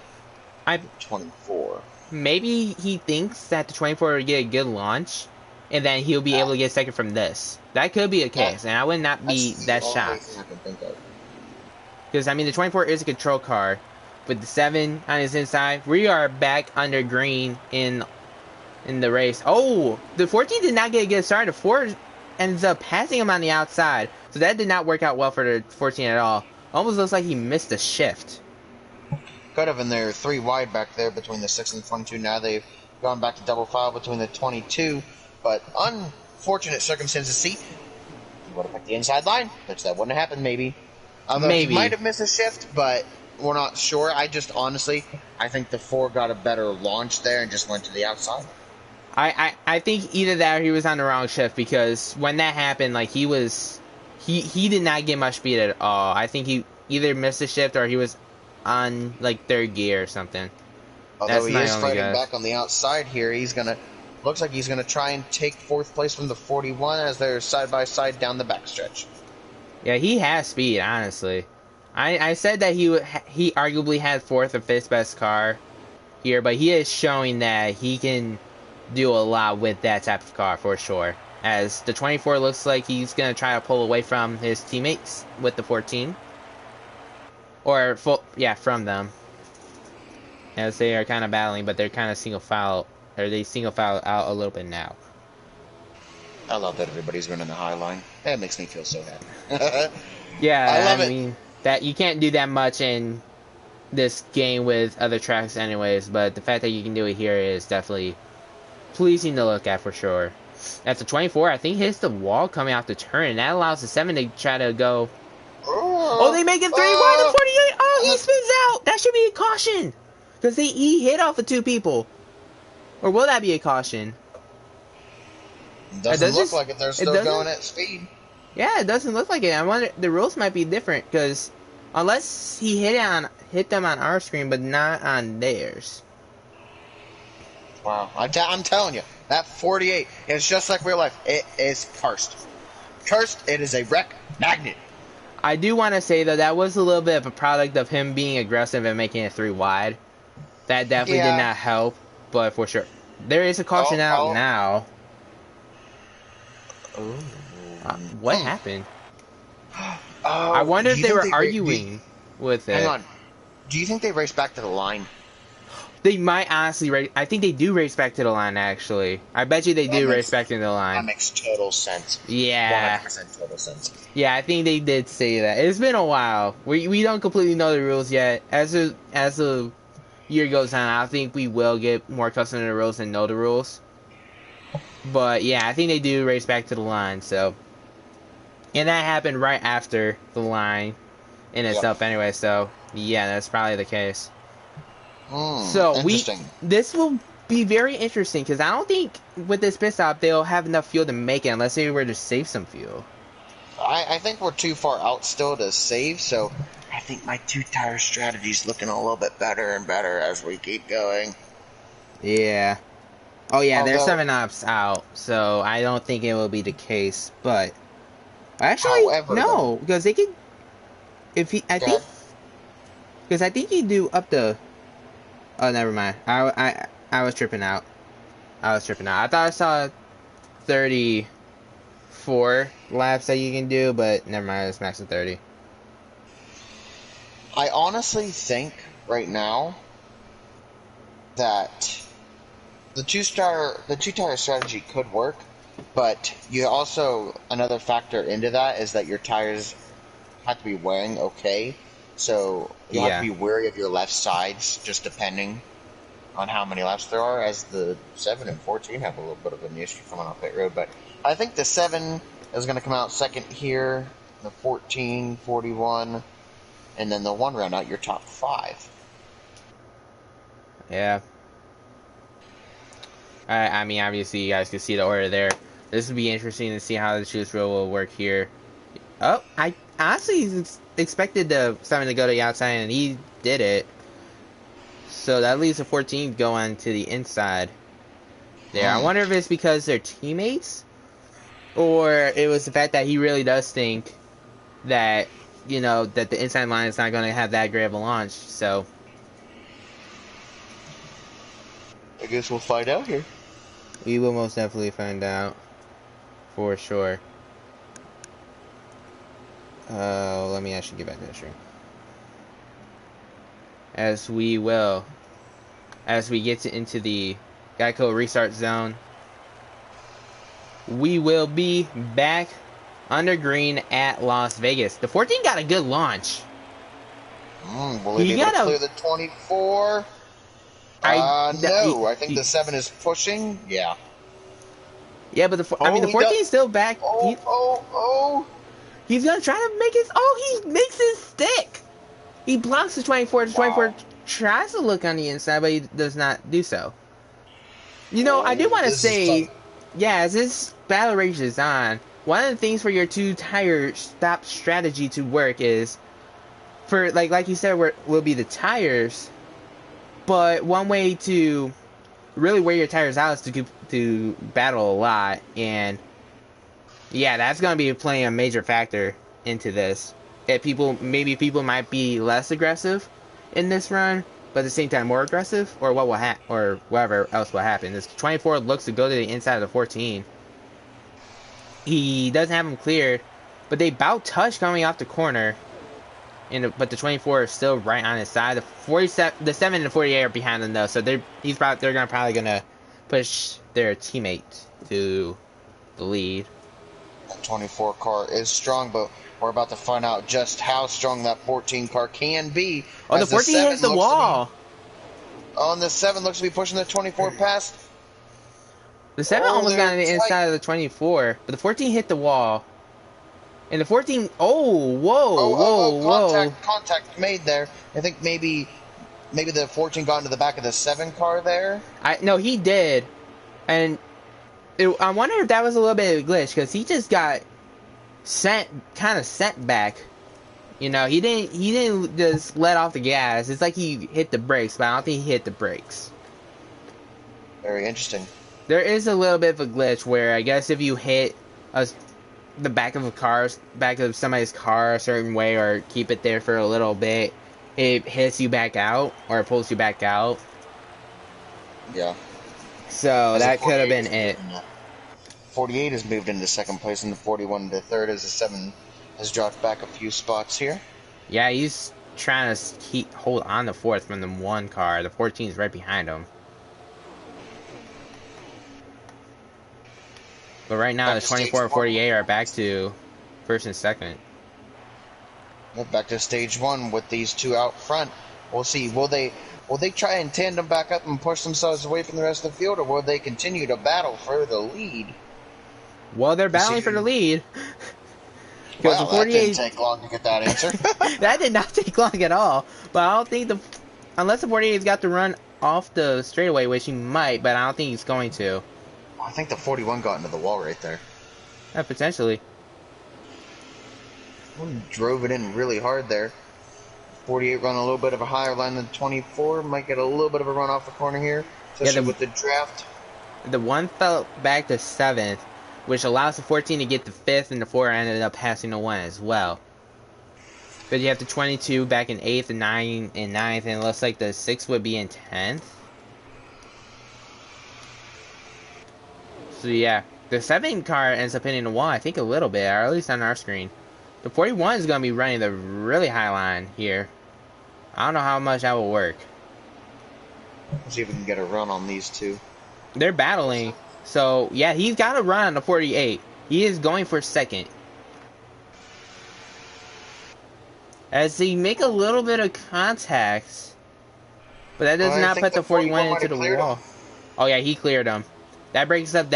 24. Maybe he thinks that the 24 will get a good launch, and then he'll be able to get second from this. That could be a case, and I would not be that shocked. Because, I mean, the 24 is a control car. With the 7 on his inside, we are back under green in the race. Oh, the 14 did not get a good start. The 4 ends up passing him on the outside. So that did not work out well for the 14 at all. Almost looks like he missed a shift. Could have, and they're 3 wide back there between the 6 and the 22. Now they've gone back to double file between the 22. But unfortunate circumstances. See, he would have picked the inside line, which that wouldn't have happened maybe. Although he might have missed a shift, but we're not sure. I think the 4 got a better launch there and just went to the outside. I think either that or he was on the wrong shift, because when that happened, like, he did not get much speed at all. I think he either missed a shift or he was on, like, 3rd gear or something. Although he is fighting back on the outside here, looks like he's gonna try and take 4th place from the 41 as they're side by side down the backstretch. Yeah, he has speed, honestly. I said that he arguably had fourth or fifth best car here, but he is showing that he can do a lot with that type of car for sure. As the 24 looks like he's going to try to pull away from his teammates with the 14. Or, from them. As they are kind of battling, but they're kind of single file, or they single file out a little bit now. I love that everybody's running the high line. That makes me feel so happy. Yeah, I love it. mean, that you can't do that much in this game with other tracks anyways, but the fact that you can do it here is definitely pleasing to look at for sure. That's the 24, I think, hits the wall coming off the turn, and that allows the 7 to try to go. Oh, they make it 3 wide to 48. Oh, he spins out. That should be a caution. Because he hit off the 2 people. Or will that be a caution? Doesn't look like it. They're still going at speed. Yeah, it doesn't look like it. I wonder, the rules might be different, because unless he hit them on our screen, but not on theirs. Wow, I'm telling you, that 48 is just like real life. It is cursed. Cursed. It is a wreck magnet. I do want to say, though, that was a little bit of a product of him being aggressive and making it 3 wide. That definitely did not help, but for sure. There is a caution out now. What happened? I wonder if they were arguing with it. Hang on. Do you think they raced back to the line? They might honestly race. I think they do race back to the line, actually. I bet you they do race back to the line. That makes total sense. Yeah. 100% total sense. Yeah, I think they did say that. It's been a while. We don't completely know the rules yet. As the year goes on, I think we will get more accustomed to the rules and know the rules. But yeah, I think they do race back to the line, so. And that happened right after the line in itself anyway, so yeah, that's probably the case. So this will be very interesting, because I don't think with this pit stop they'll have enough fuel to make it unless they were to save some fuel. I think we're too far out still to save, so I think my 2-tire strategy is looking a little bit better and better as we keep going. Yeah. Oh yeah, there's 7 ops out, so I don't think it will be the case. But actually, no, because they could. Because I think you do up to. Oh, never mind. I was tripping out. I thought I saw 34 laps that you can do, but never mind. It's max of 30. I honestly think right now that the 2-tire strategy could work, but you also, another factor into that is that your tires have to be wearing okay. So you have to be wary of your left sides, just depending on how many laps there are, as the 7 and 14 have a little bit of an issue coming off pit road. But I think the 7 is going to come out second here, the 14, 41, and then the 1 round out your top 5. Yeah. I mean, obviously you guys can see the order there. This would be interesting to see how the choose rule will work here. Oh, I honestly expected the 7 to go to the outside, and he did it. So that leaves the 14 going to the inside there. I wonder if it's because they're teammates, or it was the fact that he really does think that, that the inside line is not going to have that great of a launch. So I guess we'll find out here. We will most definitely find out for sure. Let me actually get back to the stream. As we get into the Geico restart zone, we will be back under green at Las Vegas. The 14 got a good launch. Will he be able to clear the 24? No, I think the 7 is pushing. Yeah. Yeah, but the 14 is still back. He's gonna try to make his. Oh, he makes his stick. He blocks the 24. The 24 tries to look on the inside, but he does not do so. I do want to say, as this battle rages on, one of the things for your 2-tire stop strategy to work is, for like you said, will be the tires. But one way to really wear your tires out is to battle a lot, and yeah, that's going to be playing a major factor into this. That maybe people might be less aggressive in this run, but at the same time more aggressive, or what will happen, or whatever else will happen. This 24 looks to go to the inside of the 14. He doesn't have him cleared, but they about touch coming off the corner. But the 24 is still right on his side. The 7 and the 48 are behind him though, so they're probably gonna push their teammate to the lead. That 24 car is strong, but we're about to find out just how strong that 14 car can be. Oh, the 14 hits the wall. And the 7 looks to be pushing the 24 past. The 7 almost got on the inside of the 24, but the 14 hit the wall. And the 14, Contact made there. I think maybe the 14 got into the back of the 7 car there. No, he did. And I wonder if that was a little bit of a glitch, because he just got kind of sent back. You know, he didn't just let off the gas. It's like he hit the brakes, but I don't think he hit the brakes. Very interesting. There is a little bit of a glitch where I guess if you hit the back of somebody's car a certain way, or keep it there for a little bit, it hits you back out, or it pulls you back out. Yeah. So that could have been it. 48 has moved into second place, and the 41 to third as the 7 has dropped back a few spots here. Yeah, he's trying to hold on to fourth from the 1 car. The 14 is right behind him. But right now, the 24 and 48 are back to first and second. Back to stage 1 with these 2 out front. We'll see. Will they try and tandem back up and push themselves away from the rest of the field, or will they continue to battle for the lead? Well, they're battling for the lead. Well, that didn't take long to get that answer. That did not take long at all. But I don't think unless the 48's got to run off the straightaway, which he might, but I don't think he's going to. I think the 41 got into the wall right there. Yeah, potentially. Drove it in really hard there. 48 run a little bit of a higher line than 24. Might get a little bit of a run off the corner here, especially with the draft. The 1 fell back to 7th, which allows the 14 to get the 5th, and the 4 ended up passing the 1 as well. But you have the 22 back in 8th, the 9 in 9th, and it looks like the 6 would be in 10th. So yeah, the 7 car ends up hitting the wall, I think a little bit, or at least on our screen. The 41 is going to be running the really high line here. I don't know how much that will work. Let's see if we can get a run on these 2. They're battling. So yeah, he's got a run on the 48. He is going for second. As they make a little bit of contacts. But that does not put the 41 into the wall. Oh yeah, he cleared him. That breaks up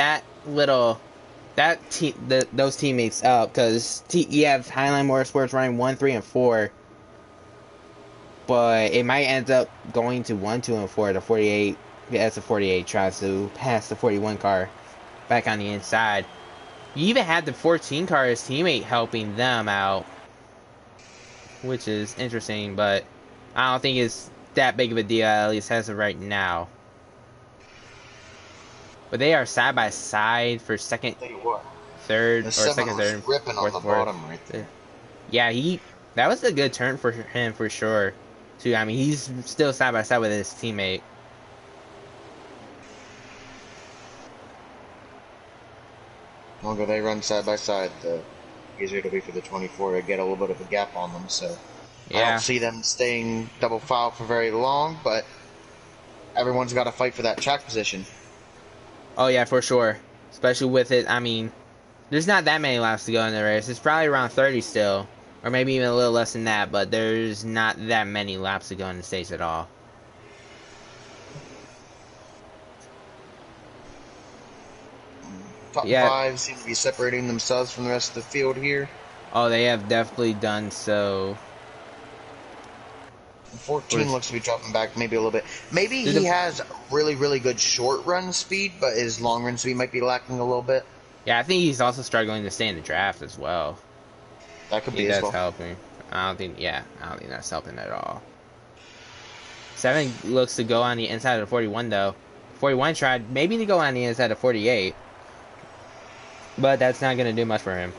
those teammates up, because you have Highline Motorsports running 1, 3, and 4, but it might end up going to 1, 2, and 4. The 48, as the 48 tries to pass the 41 car back on the inside. You even had the 14 car as teammate helping them out, which is interesting, but I don't think it's that big of a deal, at least as of right now. But they are side by side for second, third, or second, third, ripping on the bottom right there. Yeah, that was a good turn for him for sure. Too. I mean, he's still side by side with his teammate. The longer they run side by side, the easier it'll be for the 24 to get a little bit of a gap on them. So yeah. I don't see them staying double file for very long, but everyone's got to fight for that track position. Oh yeah, for sure. Especially with it, I mean, there's not that many laps to go in the race. It's probably around 30 still. Or maybe even a little less than that, but there's not that many laps to go in the stage at all. Top 5 seem to be separating themselves from the rest of the field here. Oh, they have definitely done so. 14 looks to be dropping back maybe a little bit. Maybe he has really, really good short run speed, but his long run speed might be lacking a little bit. Yeah, I think he's also struggling to stay in the draft as well. That could be as well. That's helping. I don't think that's helping at all. 7 looks to go on the inside of the 41 though. 41 tried maybe to go on the inside of 48. But that's not going to do much for him.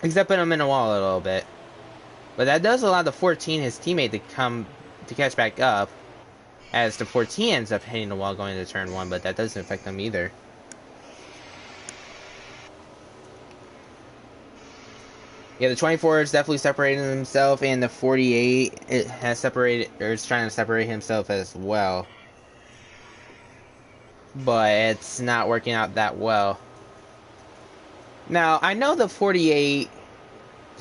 except put him in the wall a little bit. But that does allow the 14, his teammate, to catch back up, as the 14 ends up hitting the wall going into turn 1, but that doesn't affect them either. Yeah, the 24 is definitely separating himself, and the 48 has separated, or is trying to separate himself as well. But it's not working out that well. Now, I know the 48,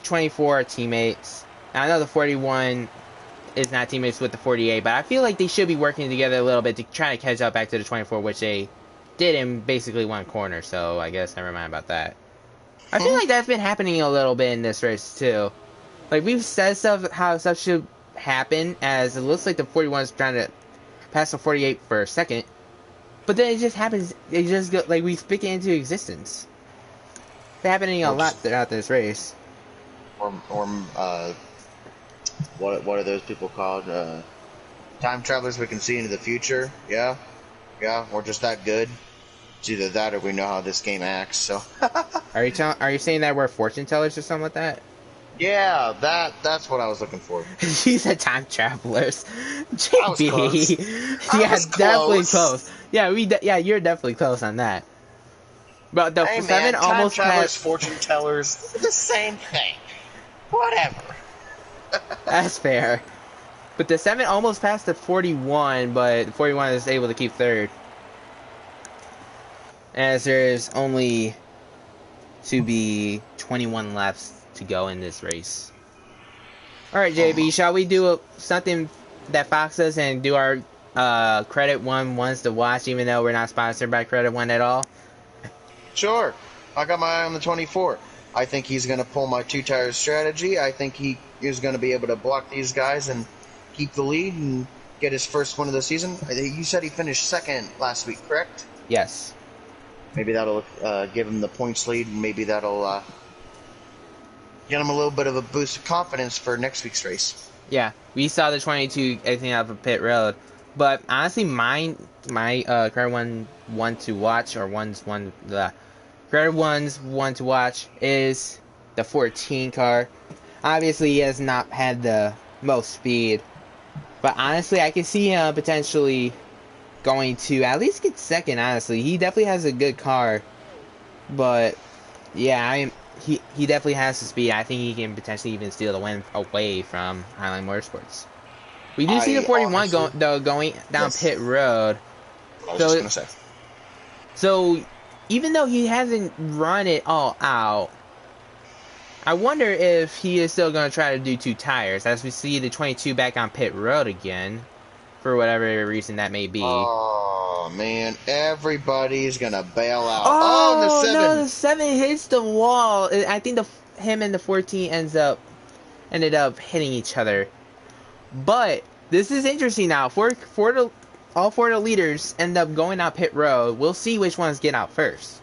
24 are teammates. I know the 41 is not teammates with the 48, but I feel like they should be working together a little bit to try to catch up back to the 24, which they did in basically one corner, so I guess never mind about that. I feel like that's been happening a little bit in this race, too. Like, we've said stuff, how stuff should happen, as it looks like the 41 is trying to pass the 48 for a second, but then it just happens, it just go, like, we speak it into existence. It's happening a lot throughout this race. What are those people called? Time travelers. We can see into the future. Yeah, we're just that good. It's either that or we know how this game acts. So. Are you saying that we're fortune tellers or something like that? Yeah, that's what I was looking for. You said time travelers. JB. I was close. Yeah, I was definitely close. close. Yeah, you're definitely close on that. But the hey, 7 man, almost time travelers, passed. fortune tellers, the same thing. Whatever. That's fair. But the 7 almost passed the 41, but the 41 is able to keep third. As there's only to be 21 laps to go in this race. Alright, JB, shall we do something that Fox does and do our Credit One ones to watch, even though we're not sponsored by Credit One at all? Sure. I got my eye on the 24. I think he's going to pull my two-tire strategy. I think he is going to be able to block these guys and keep the lead and get his first win of the season. You said he finished second last week, correct? Yes. Maybe that'll give him the points lead. Maybe that'll get him a little bit of a boost of confidence for next week's race. Yeah, we saw the 22 exiting out of pit road. But honestly, my Credit one to watch, or Credit One's one to watch is the 14 car. Obviously, he has not had the most speed, but honestly, I can see him potentially going to at least get second. Honestly, he definitely has a good car, but yeah, he definitely has the speed. I think he can potentially even steal the win away from Highline Motorsports. We do see the 41 going down pit road. I was just gonna say. So, even though he hasn't run it all out, I wonder if he is still going to try to do two tires, as we see the 22 back on pit road again, for whatever reason that may be. Oh, man. Everybody's going to bail out. Oh, the 7. no, the 7 hits the wall. I think him and the 14 ended up hitting each other. But this is interesting now. All four of the leaders end up going out pit road. We'll see which ones get out first.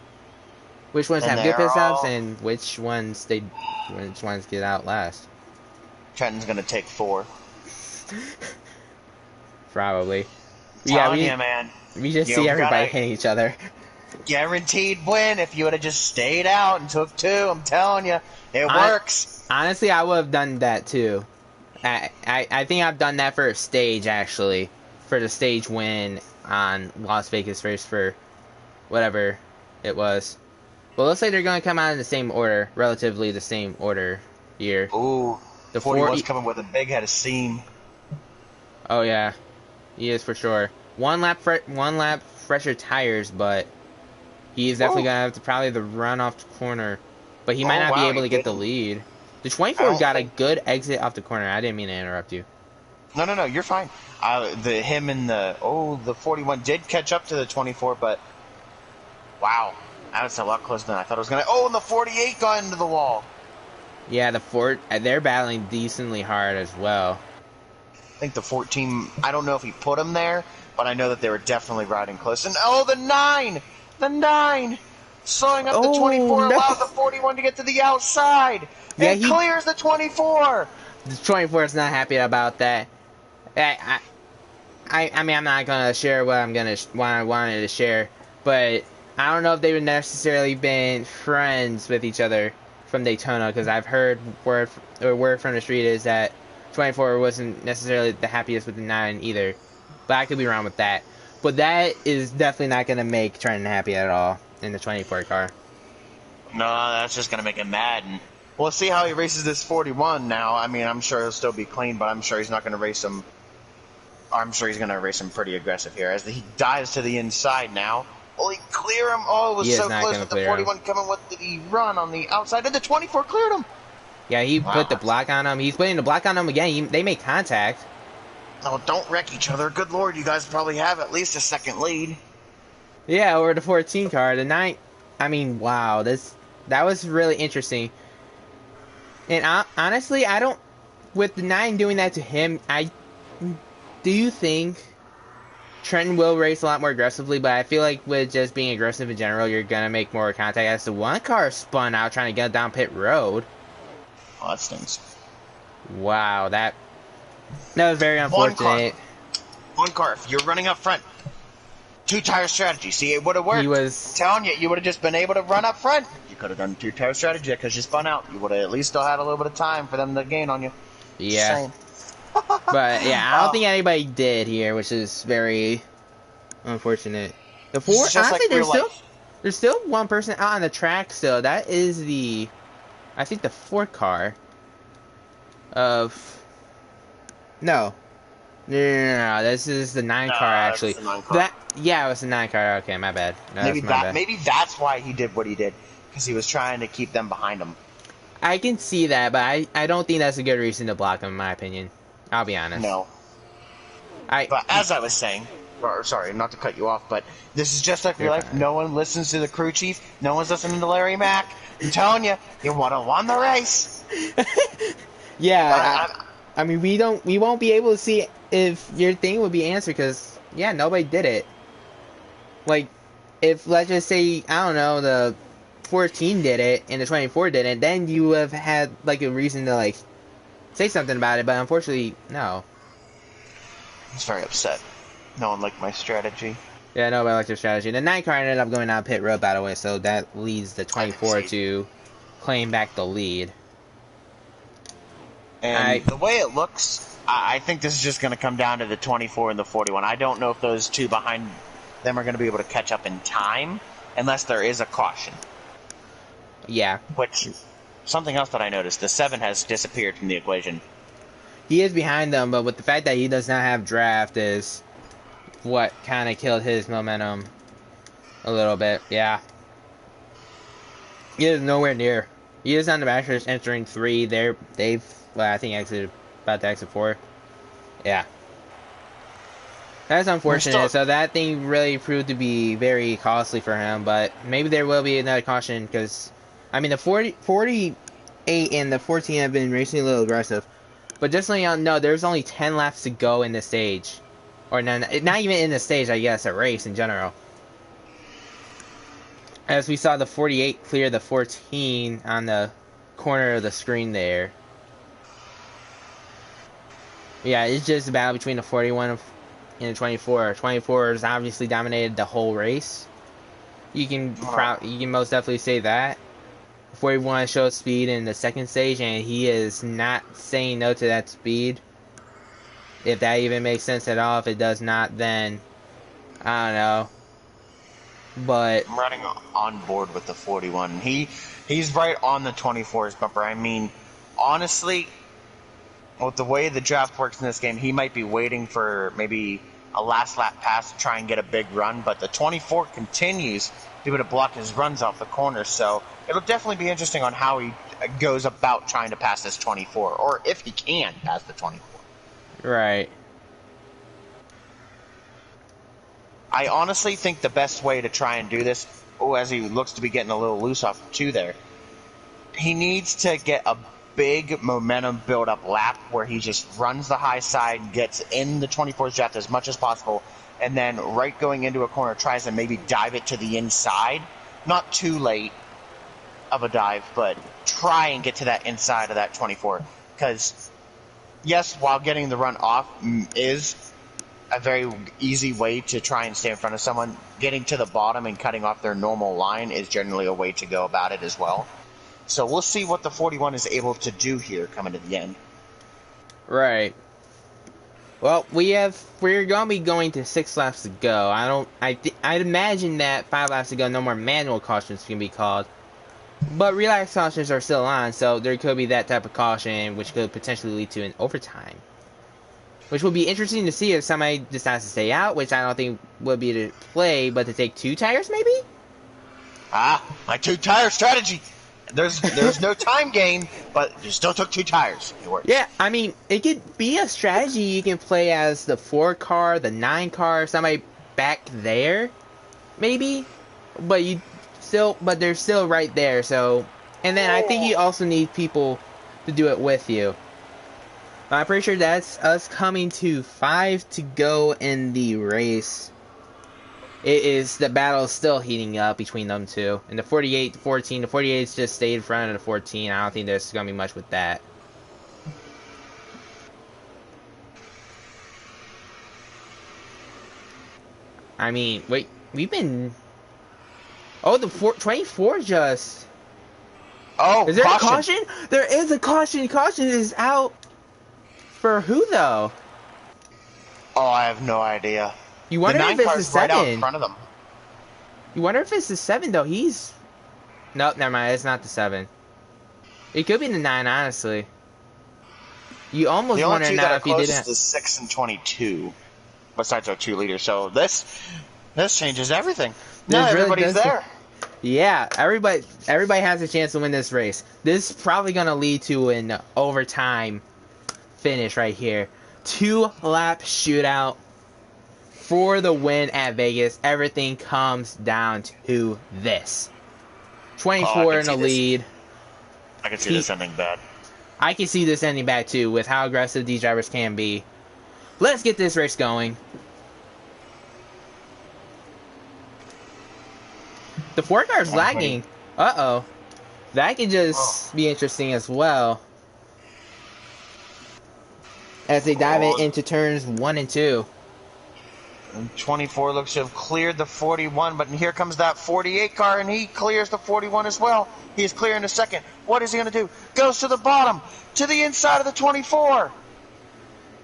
Which ones have good pit stops and which ones get out last. Trenton's gonna take 4. Probably. Telling you, man. We just see everybody hitting each other. Guaranteed win if you would have just stayed out and took 2. I'm telling you, it works. Honestly, I would have done that too. I think I've done that for a stage, actually. For the stage win on Las Vegas race for whatever it was. Well, looks like they're going to come out in the same order, relatively the same order here. Ooh, the 41's coming with a big head of steam. Oh yeah, he is for sure. One lap fresher tires, but he is definitely going to have to probably run off the corner. But he might not be able to get the lead. The 24 got a good exit off the corner. I didn't mean to interrupt you. No, you're fine. The 41 did catch up to the 24, but wow, that was a lot closer than I thought it was gonna. Oh, and the 48 got into the wall. Yeah, they're battling decently hard as well. I think the 14. I don't know if he put him there, but I know that they were definitely riding close. And the 9, slowing up the 24 allows the 41 to get to the outside. Yeah, he clears the 24. The 24 is not happy about that. I mean, I'm not gonna share what I wanted to share, but I don't know if they would necessarily been friends with each other from Daytona, because I've heard word from the street is that 24 wasn't necessarily the happiest with the 9 either. But I could be wrong with that. But that is definitely not going to make Trenton happy at all in the 24 car. No, that's just gonna make him mad. And we'll see how he races this 41 now. I mean, I'm sure he'll still be clean, but I'm sure he's not gonna race him. I'm sure he's gonna race him pretty aggressive here as he dives to the inside now. Will he clear him? Oh, it was so close with the 41 coming. What did he run on the outside? And the 24 cleared him. Yeah, he put the block on him. He's putting the block on him again. They make contact. No, don't wreck each other. Good lord, you guys probably have at least a second lead. Yeah, over the 14 car. The 9. I mean, wow, that was really interesting. And honestly, I don't. With the 9 doing that to him, do you think Trenton will race a lot more aggressively? But I feel like with just being aggressive in general, you're gonna make more contact. As the 1 car spun out trying to get down pit road. Oh, that stings. Wow, that was very unfortunate. One car. If you're running up front, 2-tire strategy. See, it would have worked. I'm telling you, you would have just been able to run up front. You could have done 2-tire strategy because you spun out. You would have at least still had a little bit of time for them to gain on you. Yeah. But yeah, I don't think anybody did here, which is very unfortunate. The 4, honestly, there's still one person out on the track still. That is I think the 4 car of. No. No. This is the 9 car actually. The 9 car. Yeah, it was the 9 car. Okay, my bad. No, maybe that's why he did what he did, because he was trying to keep them behind him. I can see that, but I don't think that's a good reason to block him, in my opinion. I'll be honest. No. But as I was saying, sorry, not to cut you off, but this is just like real life. No one listens to the crew chief. No one's listening to Larry Mack. I'm telling you, you would have won the race. Yeah, I mean, we won't be able to see if your thing would be answered because, yeah, nobody did it. Like, if, let's just say, I don't know, the 14 did it and the 24 didn't, then you would have had, like, a reason to, like, say something about it, but unfortunately, no. I was very upset. No one liked my strategy. Yeah, nobody liked your strategy. The 9 car ended up going down pit road, by the way, so that leads the 24 to claim back the lead. And the way it looks, I think this is just going to come down to the 24 and the 41. I don't know if those 2 behind them are going to be able to catch up in time, unless there is a caution. Yeah. Which, something else that I noticed, the 7 has disappeared from the equation. He is behind them, but with the fact that he does not have draft is what kind of killed his momentum a little bit. Yeah. He is nowhere near. He is on the back stretch entering 3. They've I think about to exit 4. Yeah. That's unfortunate. So that thing really proved to be very costly for him, but maybe there will be another caution because, I mean, the 48 and the 14 have been racing a little aggressive. But just so y'all know, there's only 10 laps to go in this stage. Or not even in the stage, I guess, a race in general. As we saw the 48 clear the 14 on the corner of the screen there. Yeah, it's just a battle between the 41 and the 24. 24 has obviously dominated the whole race. You can most definitely say that. 41 showed speed in the second stage, and he is not saying no to that speed. If that even makes sense at all. If it does not, then I don't know. But I'm running on board with the 41. He's right on the 24's bumper. I mean, honestly, with the way the draft works in this game, he might be waiting for maybe a last lap pass to try and get a big run, but the 24 continues to be able to block his runs off the corner, so it'll definitely be interesting on how he goes about trying to pass this 24, or if he can pass the 24. Right. I honestly think the best way to try and do this, as he looks to be getting a little loose off the 2 there, he needs to get a big momentum build-up lap where he just runs the high side, gets in the 24's draft as much as possible, and then right going into a corner tries to maybe dive it to the inside. Not too late of a dive, but try and get to that inside of that 24. Because, yes, while getting the run off is a very easy way to try and stay in front of someone, getting to the bottom and cutting off their normal line is generally a way to go about it as well. So we'll see what the 41 is able to do here coming to the end. Right. Well, we're gonna be going to 6 laps to go. I'd imagine that 5 laps to go, no more manual cautions can be called. But relaxed cautions are still on, so there could be that type of caution, which could potentially lead to an overtime. Which would be interesting to see if somebody decides to stay out, which I don't think would be to play, but to take 2 tires maybe? My 2-tire strategy. There's no time gain, but you still took 2 tires. It works. Yeah, I mean, it could be a strategy you can play as the 4 car, the 9 car, somebody back there, maybe. But they're still right there. So, and then I think you also need people to do it with you. I'm pretty sure that's us coming to 5 to go in the race. The battle is still heating up between them two. And the 48 to 14, the 48's just stayed in front of the 14. I don't think there's going to be much with that. I mean, wait, we've been... Oh, the 24 just... Oh, is there a caution? There is a caution. Caution is out. For who, though? Oh, I have no idea. You wonder if it's the 7. Right out in front of them. You wonder if it's the 7, though. Nope, never mind. It's not the 7. It could be the 9, honestly. You almost wonder now if you didn't. The 6 and 22, besides our 2 leaders. So this changes everything. Now everybody's there. Yeah, everybody has a chance to win this race. This is probably gonna lead to an overtime finish right here. 2-lap shootout for the win at Vegas. Everything comes down to this. 24 in the lead. I can see this ending bad. I can see this ending bad too, with how aggressive these drivers can be. Let's get this race going. The 4 car is lagging. Uh-oh. That could just be interesting as well. As they dive into turns 1 and 2. And 24 looks to have cleared the 41, but here comes that 48 car, and he clears the 41 as well. He's clearing the second. What is he going to do? Goes to the bottom, to the inside of the 24.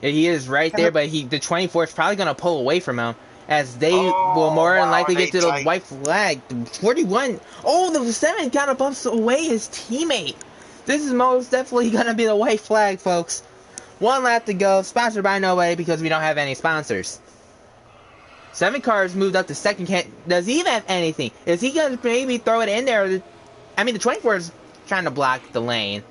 He is right there, but the 24 is probably going to pull away from him, as they will more than likely get to the white flag. The 41. Oh, the 7 kind of bumps away his teammate. This is most definitely going to be the white flag, folks. 1 lap to go. Sponsored by nobody because we don't have any sponsors. 7 cars moved up to second. Does he even have anything? Is he going to maybe throw it in there? I mean, the 24 is trying to block the lane.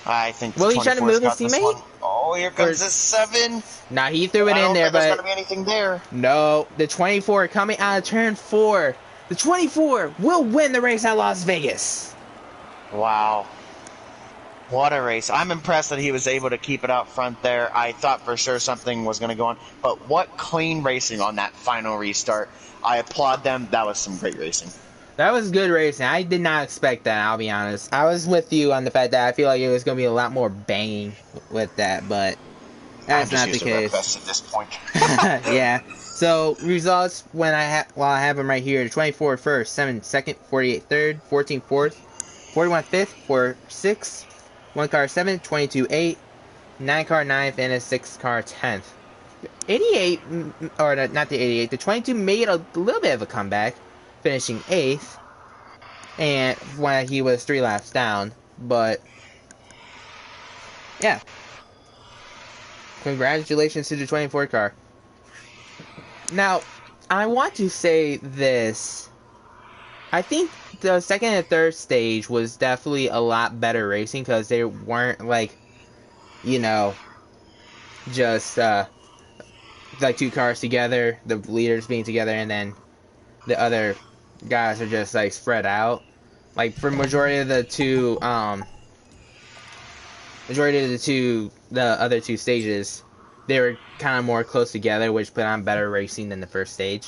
I think. Will he try to move his teammate? Oh, here comes the 7. Nah, he threw it in there, but there's going to be anything there. No, the 24 coming out of turn 4. The 24 will win the race at Las Vegas. Wow. What a race. I'm impressed that he was able to keep it out front there. I thought for sure something was going to go on. But what clean racing on that final restart. I applaud them. That was some great racing. That was good racing. I did not expect that, I'll be honest. I was with you on the fact that I feel like it was going to be a lot more banging with that, but that's not the case. At this point. Yeah. So, results while I have them right here. 24 first, 7 second, 48 third, 14 fourth, 41 fifth, 4 sixth, 1 car 7th, 22 8th, 9 car 9th, and a 6 car 10th. 88, or not the 88, the 22 made a little bit of a comeback, finishing 8th, and when he was 3 laps down, but yeah. Congratulations to the 24 car. Now, I want to say this. I think the second and third stage was definitely a lot better racing because they weren't like, you know, just like 2 cars together, the leaders being together, and then the other guys are just like spread out. Like for majority of the other 2 stages, they were kind of more close together, which put on better racing than the first stage,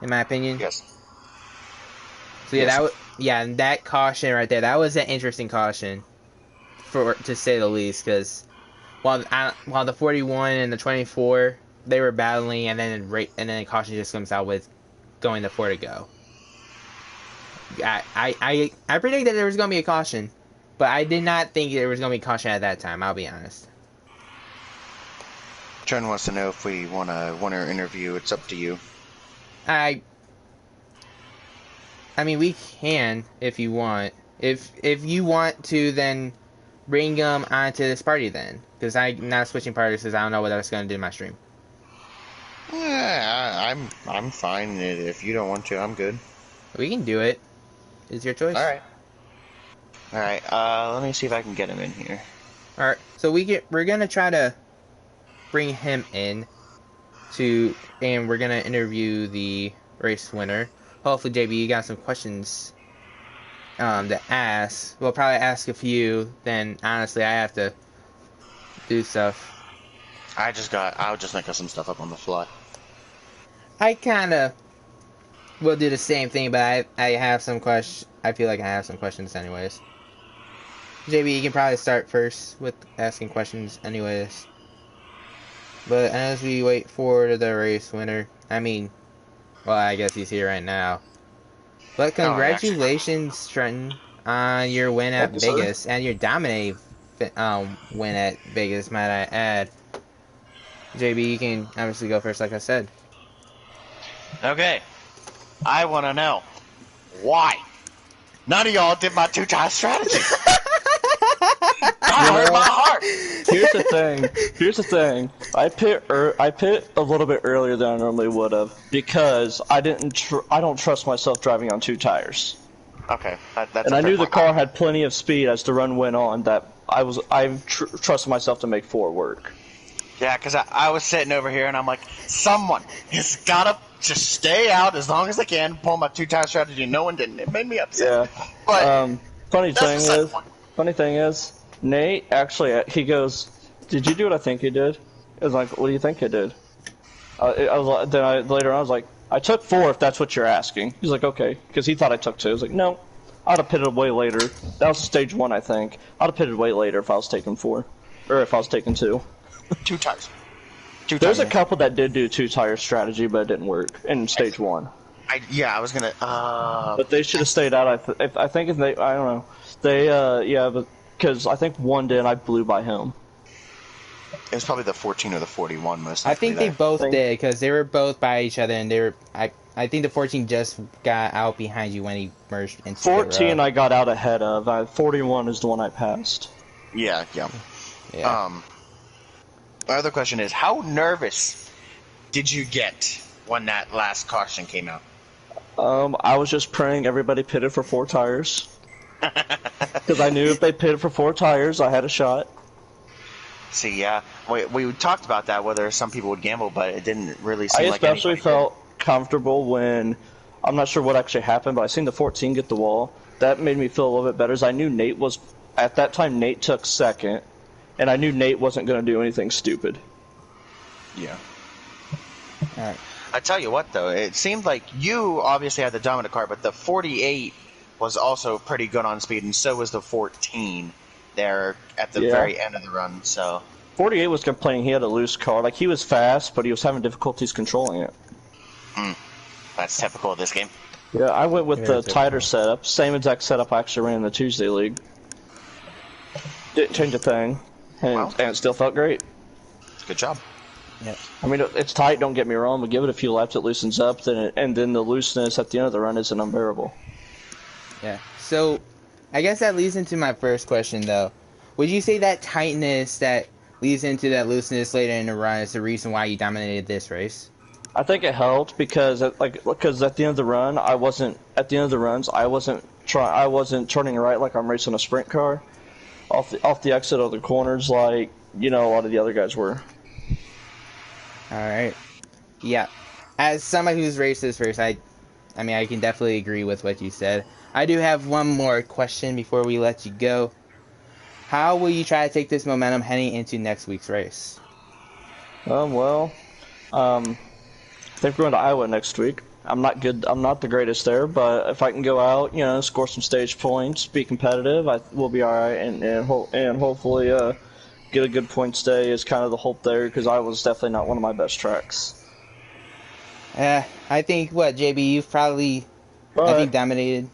in my opinion. Yes. So yeah, and that caution right there, that was an interesting caution, to say the least, because while the 41 and the 24 they were battling, and then the caution just comes out with going to 4 to go. I predicted there was going to be a caution, but I did not think there was going to be a caution at that time. I'll be honest. Trent wants to know if we want a winner interview. It's up to you. I mean, we can if you want. If you want to, then bring them onto this party then, because I'm not switching parties because I don't know what that's going to do to my stream. Yeah, I'm fine. If you don't want to, I'm good. We can do it. It's your choice. All right. Let me see if I can get him in here. All right. So we're gonna try to bring him in and we're gonna interview the race winner. Hopefully, JB, you got some questions to ask. We'll probably ask a few. Then honestly, I have to do stuff. I'll just make up some stuff up on the fly. I kind of will do the same thing, but I have some questions. I feel like I have some questions anyways. JB, you can probably start first with asking questions anyways. But as we wait for the race winner, well, I guess he's here right now. But congratulations, Trenton, on your win at Vegas and your dominating win at Vegas, might I add. JB, you can obviously go first, like I said. Okay. I want to know why none of y'all did my two-time strategy. That hurt my heart. Here's the thing. I pit a little bit earlier than I normally would have because I don't trust myself driving on two tires. Okay, that's. And I knew the car had plenty of speed as the run went on. That I trusted myself to make 4 work. Yeah, because I was sitting over here and I'm like, someone has gotta just stay out as long as they can. Pull my two-time strategy. No one didn't. It made me upset. Yeah. But funny thing is, Nate actually he goes, "Did you do what I think you did?" I was like, "What do you think I did?" Later on I was like, "I took 4 if that's what you're asking." He's like, "Okay," because he thought I took 2. I was like, "No, I'd have pitted way later. That was stage 1, I think. I'd have pitted way later if I was taking 4, or if I was taking 2." 2 tires. There's a couple that did do 2-tire strategy, but it didn't work in stage 1. I was gonna. But they should have stayed out. I think if they, I don't know, they but because I think 1 did, I blew by him. It was probably the 14 or the 41 most. I think they both did because they were both by each other, and they were. I think the 14 just got out behind you when he merged into 14 I got out ahead of. 41 is the one I passed. Yeah. My other question is, how nervous did you get when that last caution came out? I was just praying everybody pitted for 4 tires. Because I knew if they pitted for 4 tires, I had a shot. See, yeah. We talked about that, whether some people would gamble, but it didn't really seem like I especially felt comfortable when, I'm not sure what actually happened, but I seen the 14 get the wall. That made me feel a little bit better, as I knew Nate was, at that time, Nate took 2nd. And I knew Nate wasn't going to do anything stupid. Yeah. All right. I tell you what, though, it seemed like you obviously had the dominant car, but the 48 was also pretty good on speed, and so was the 14 there at the very end of the run. So 48 was complaining he had a loose car. Like, he was fast, but he was having difficulties controlling it. That's typical of this game. Yeah, I went with the tighter setup. Same exact setup I actually ran in the Tuesday League. Didn't change a thing. And it still felt great. Good job. Yeah. I mean, it's tight, don't get me wrong, but give it a few laps, it loosens up, and then the looseness at the end of the run isn't unbearable. Yeah. So, I guess that leads into my first question, though. Would you say that tightness that leads into that looseness later in the run is the reason why you dominated this race? I think it helped because at the end of the run, I wasn't turning right like I'm racing a sprint car. Off the exit of the corners, like, a lot of the other guys were. Alright. Yeah. As somebody who's raced this race, I can definitely agree with what you said. I do have one more question before we let you go. How will you try to take this momentum heading into next week's race? I think we're going to Iowa next week. I'm not the greatest there, but if I can go out, score some stage points, be competitive, we'll be all right, and hopefully get a good point stay is kind of the hope there, because Iowa's definitely not one of my best tracks. I think JB, you've probably dominated.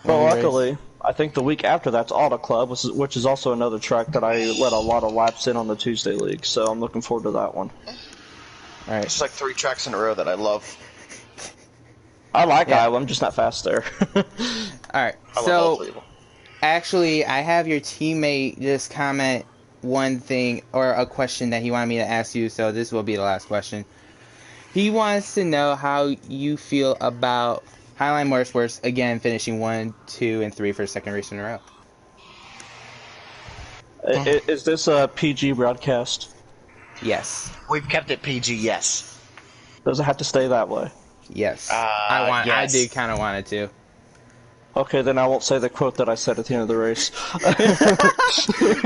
But when we luckily, I think the week after that's Auto Club, which is also another track that I let a lot of laps in on the Tuesday league. So I'm looking forward to that one. All right. It's like 3 tracks in a row that I love. I like Yeah. Iowa, I'm just not fast there. All right. I love all So 3 of them. actually, I have your teammate just comment one thing or a question that he wanted me to ask you. So this will be the last question. He wants to know how you feel about Highline Motorsports again finishing 1, 2, and 3 for a second race in a row. Is this a PG broadcast? Yes. We've kept it PG, yes. Does it have to stay that way? Yes. Yes. I do kind of want it to. Okay, then I won't say the quote that I said at the end of the race.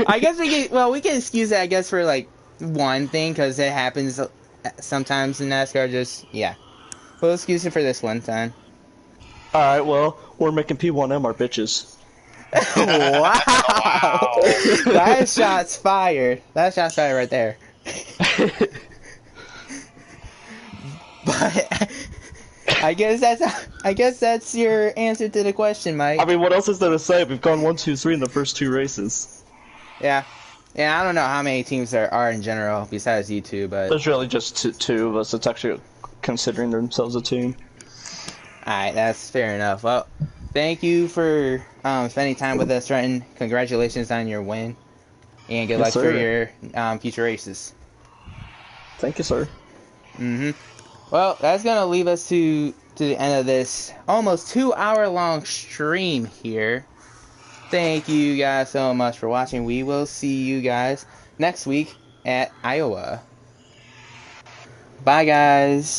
I guess we can excuse that, I guess, for like one thing, because it happens sometimes in NASCAR. We'll excuse it for this one time. Alright, well, we're making P1M our bitches. Wow. That shot's fired. That shot's fired right there. But I guess that's your answer to the question, Mike. I mean, what else is there to say? We've gone 1, 2, 3 in the first 2 races. Yeah. I don't know how many teams there are in general besides you two, but There's really just 2 of us that's actually considering themselves a team. alright, that's fair enough. Well, thank you for spending time with us, Trenton. Congratulations on your win, and good luck for your future races. Thank you, sir. Well, that's gonna leave us to the end of this almost 2-hour-long stream here. Thank you guys so much for watching. We will see you guys next week at Iowa. Bye, guys.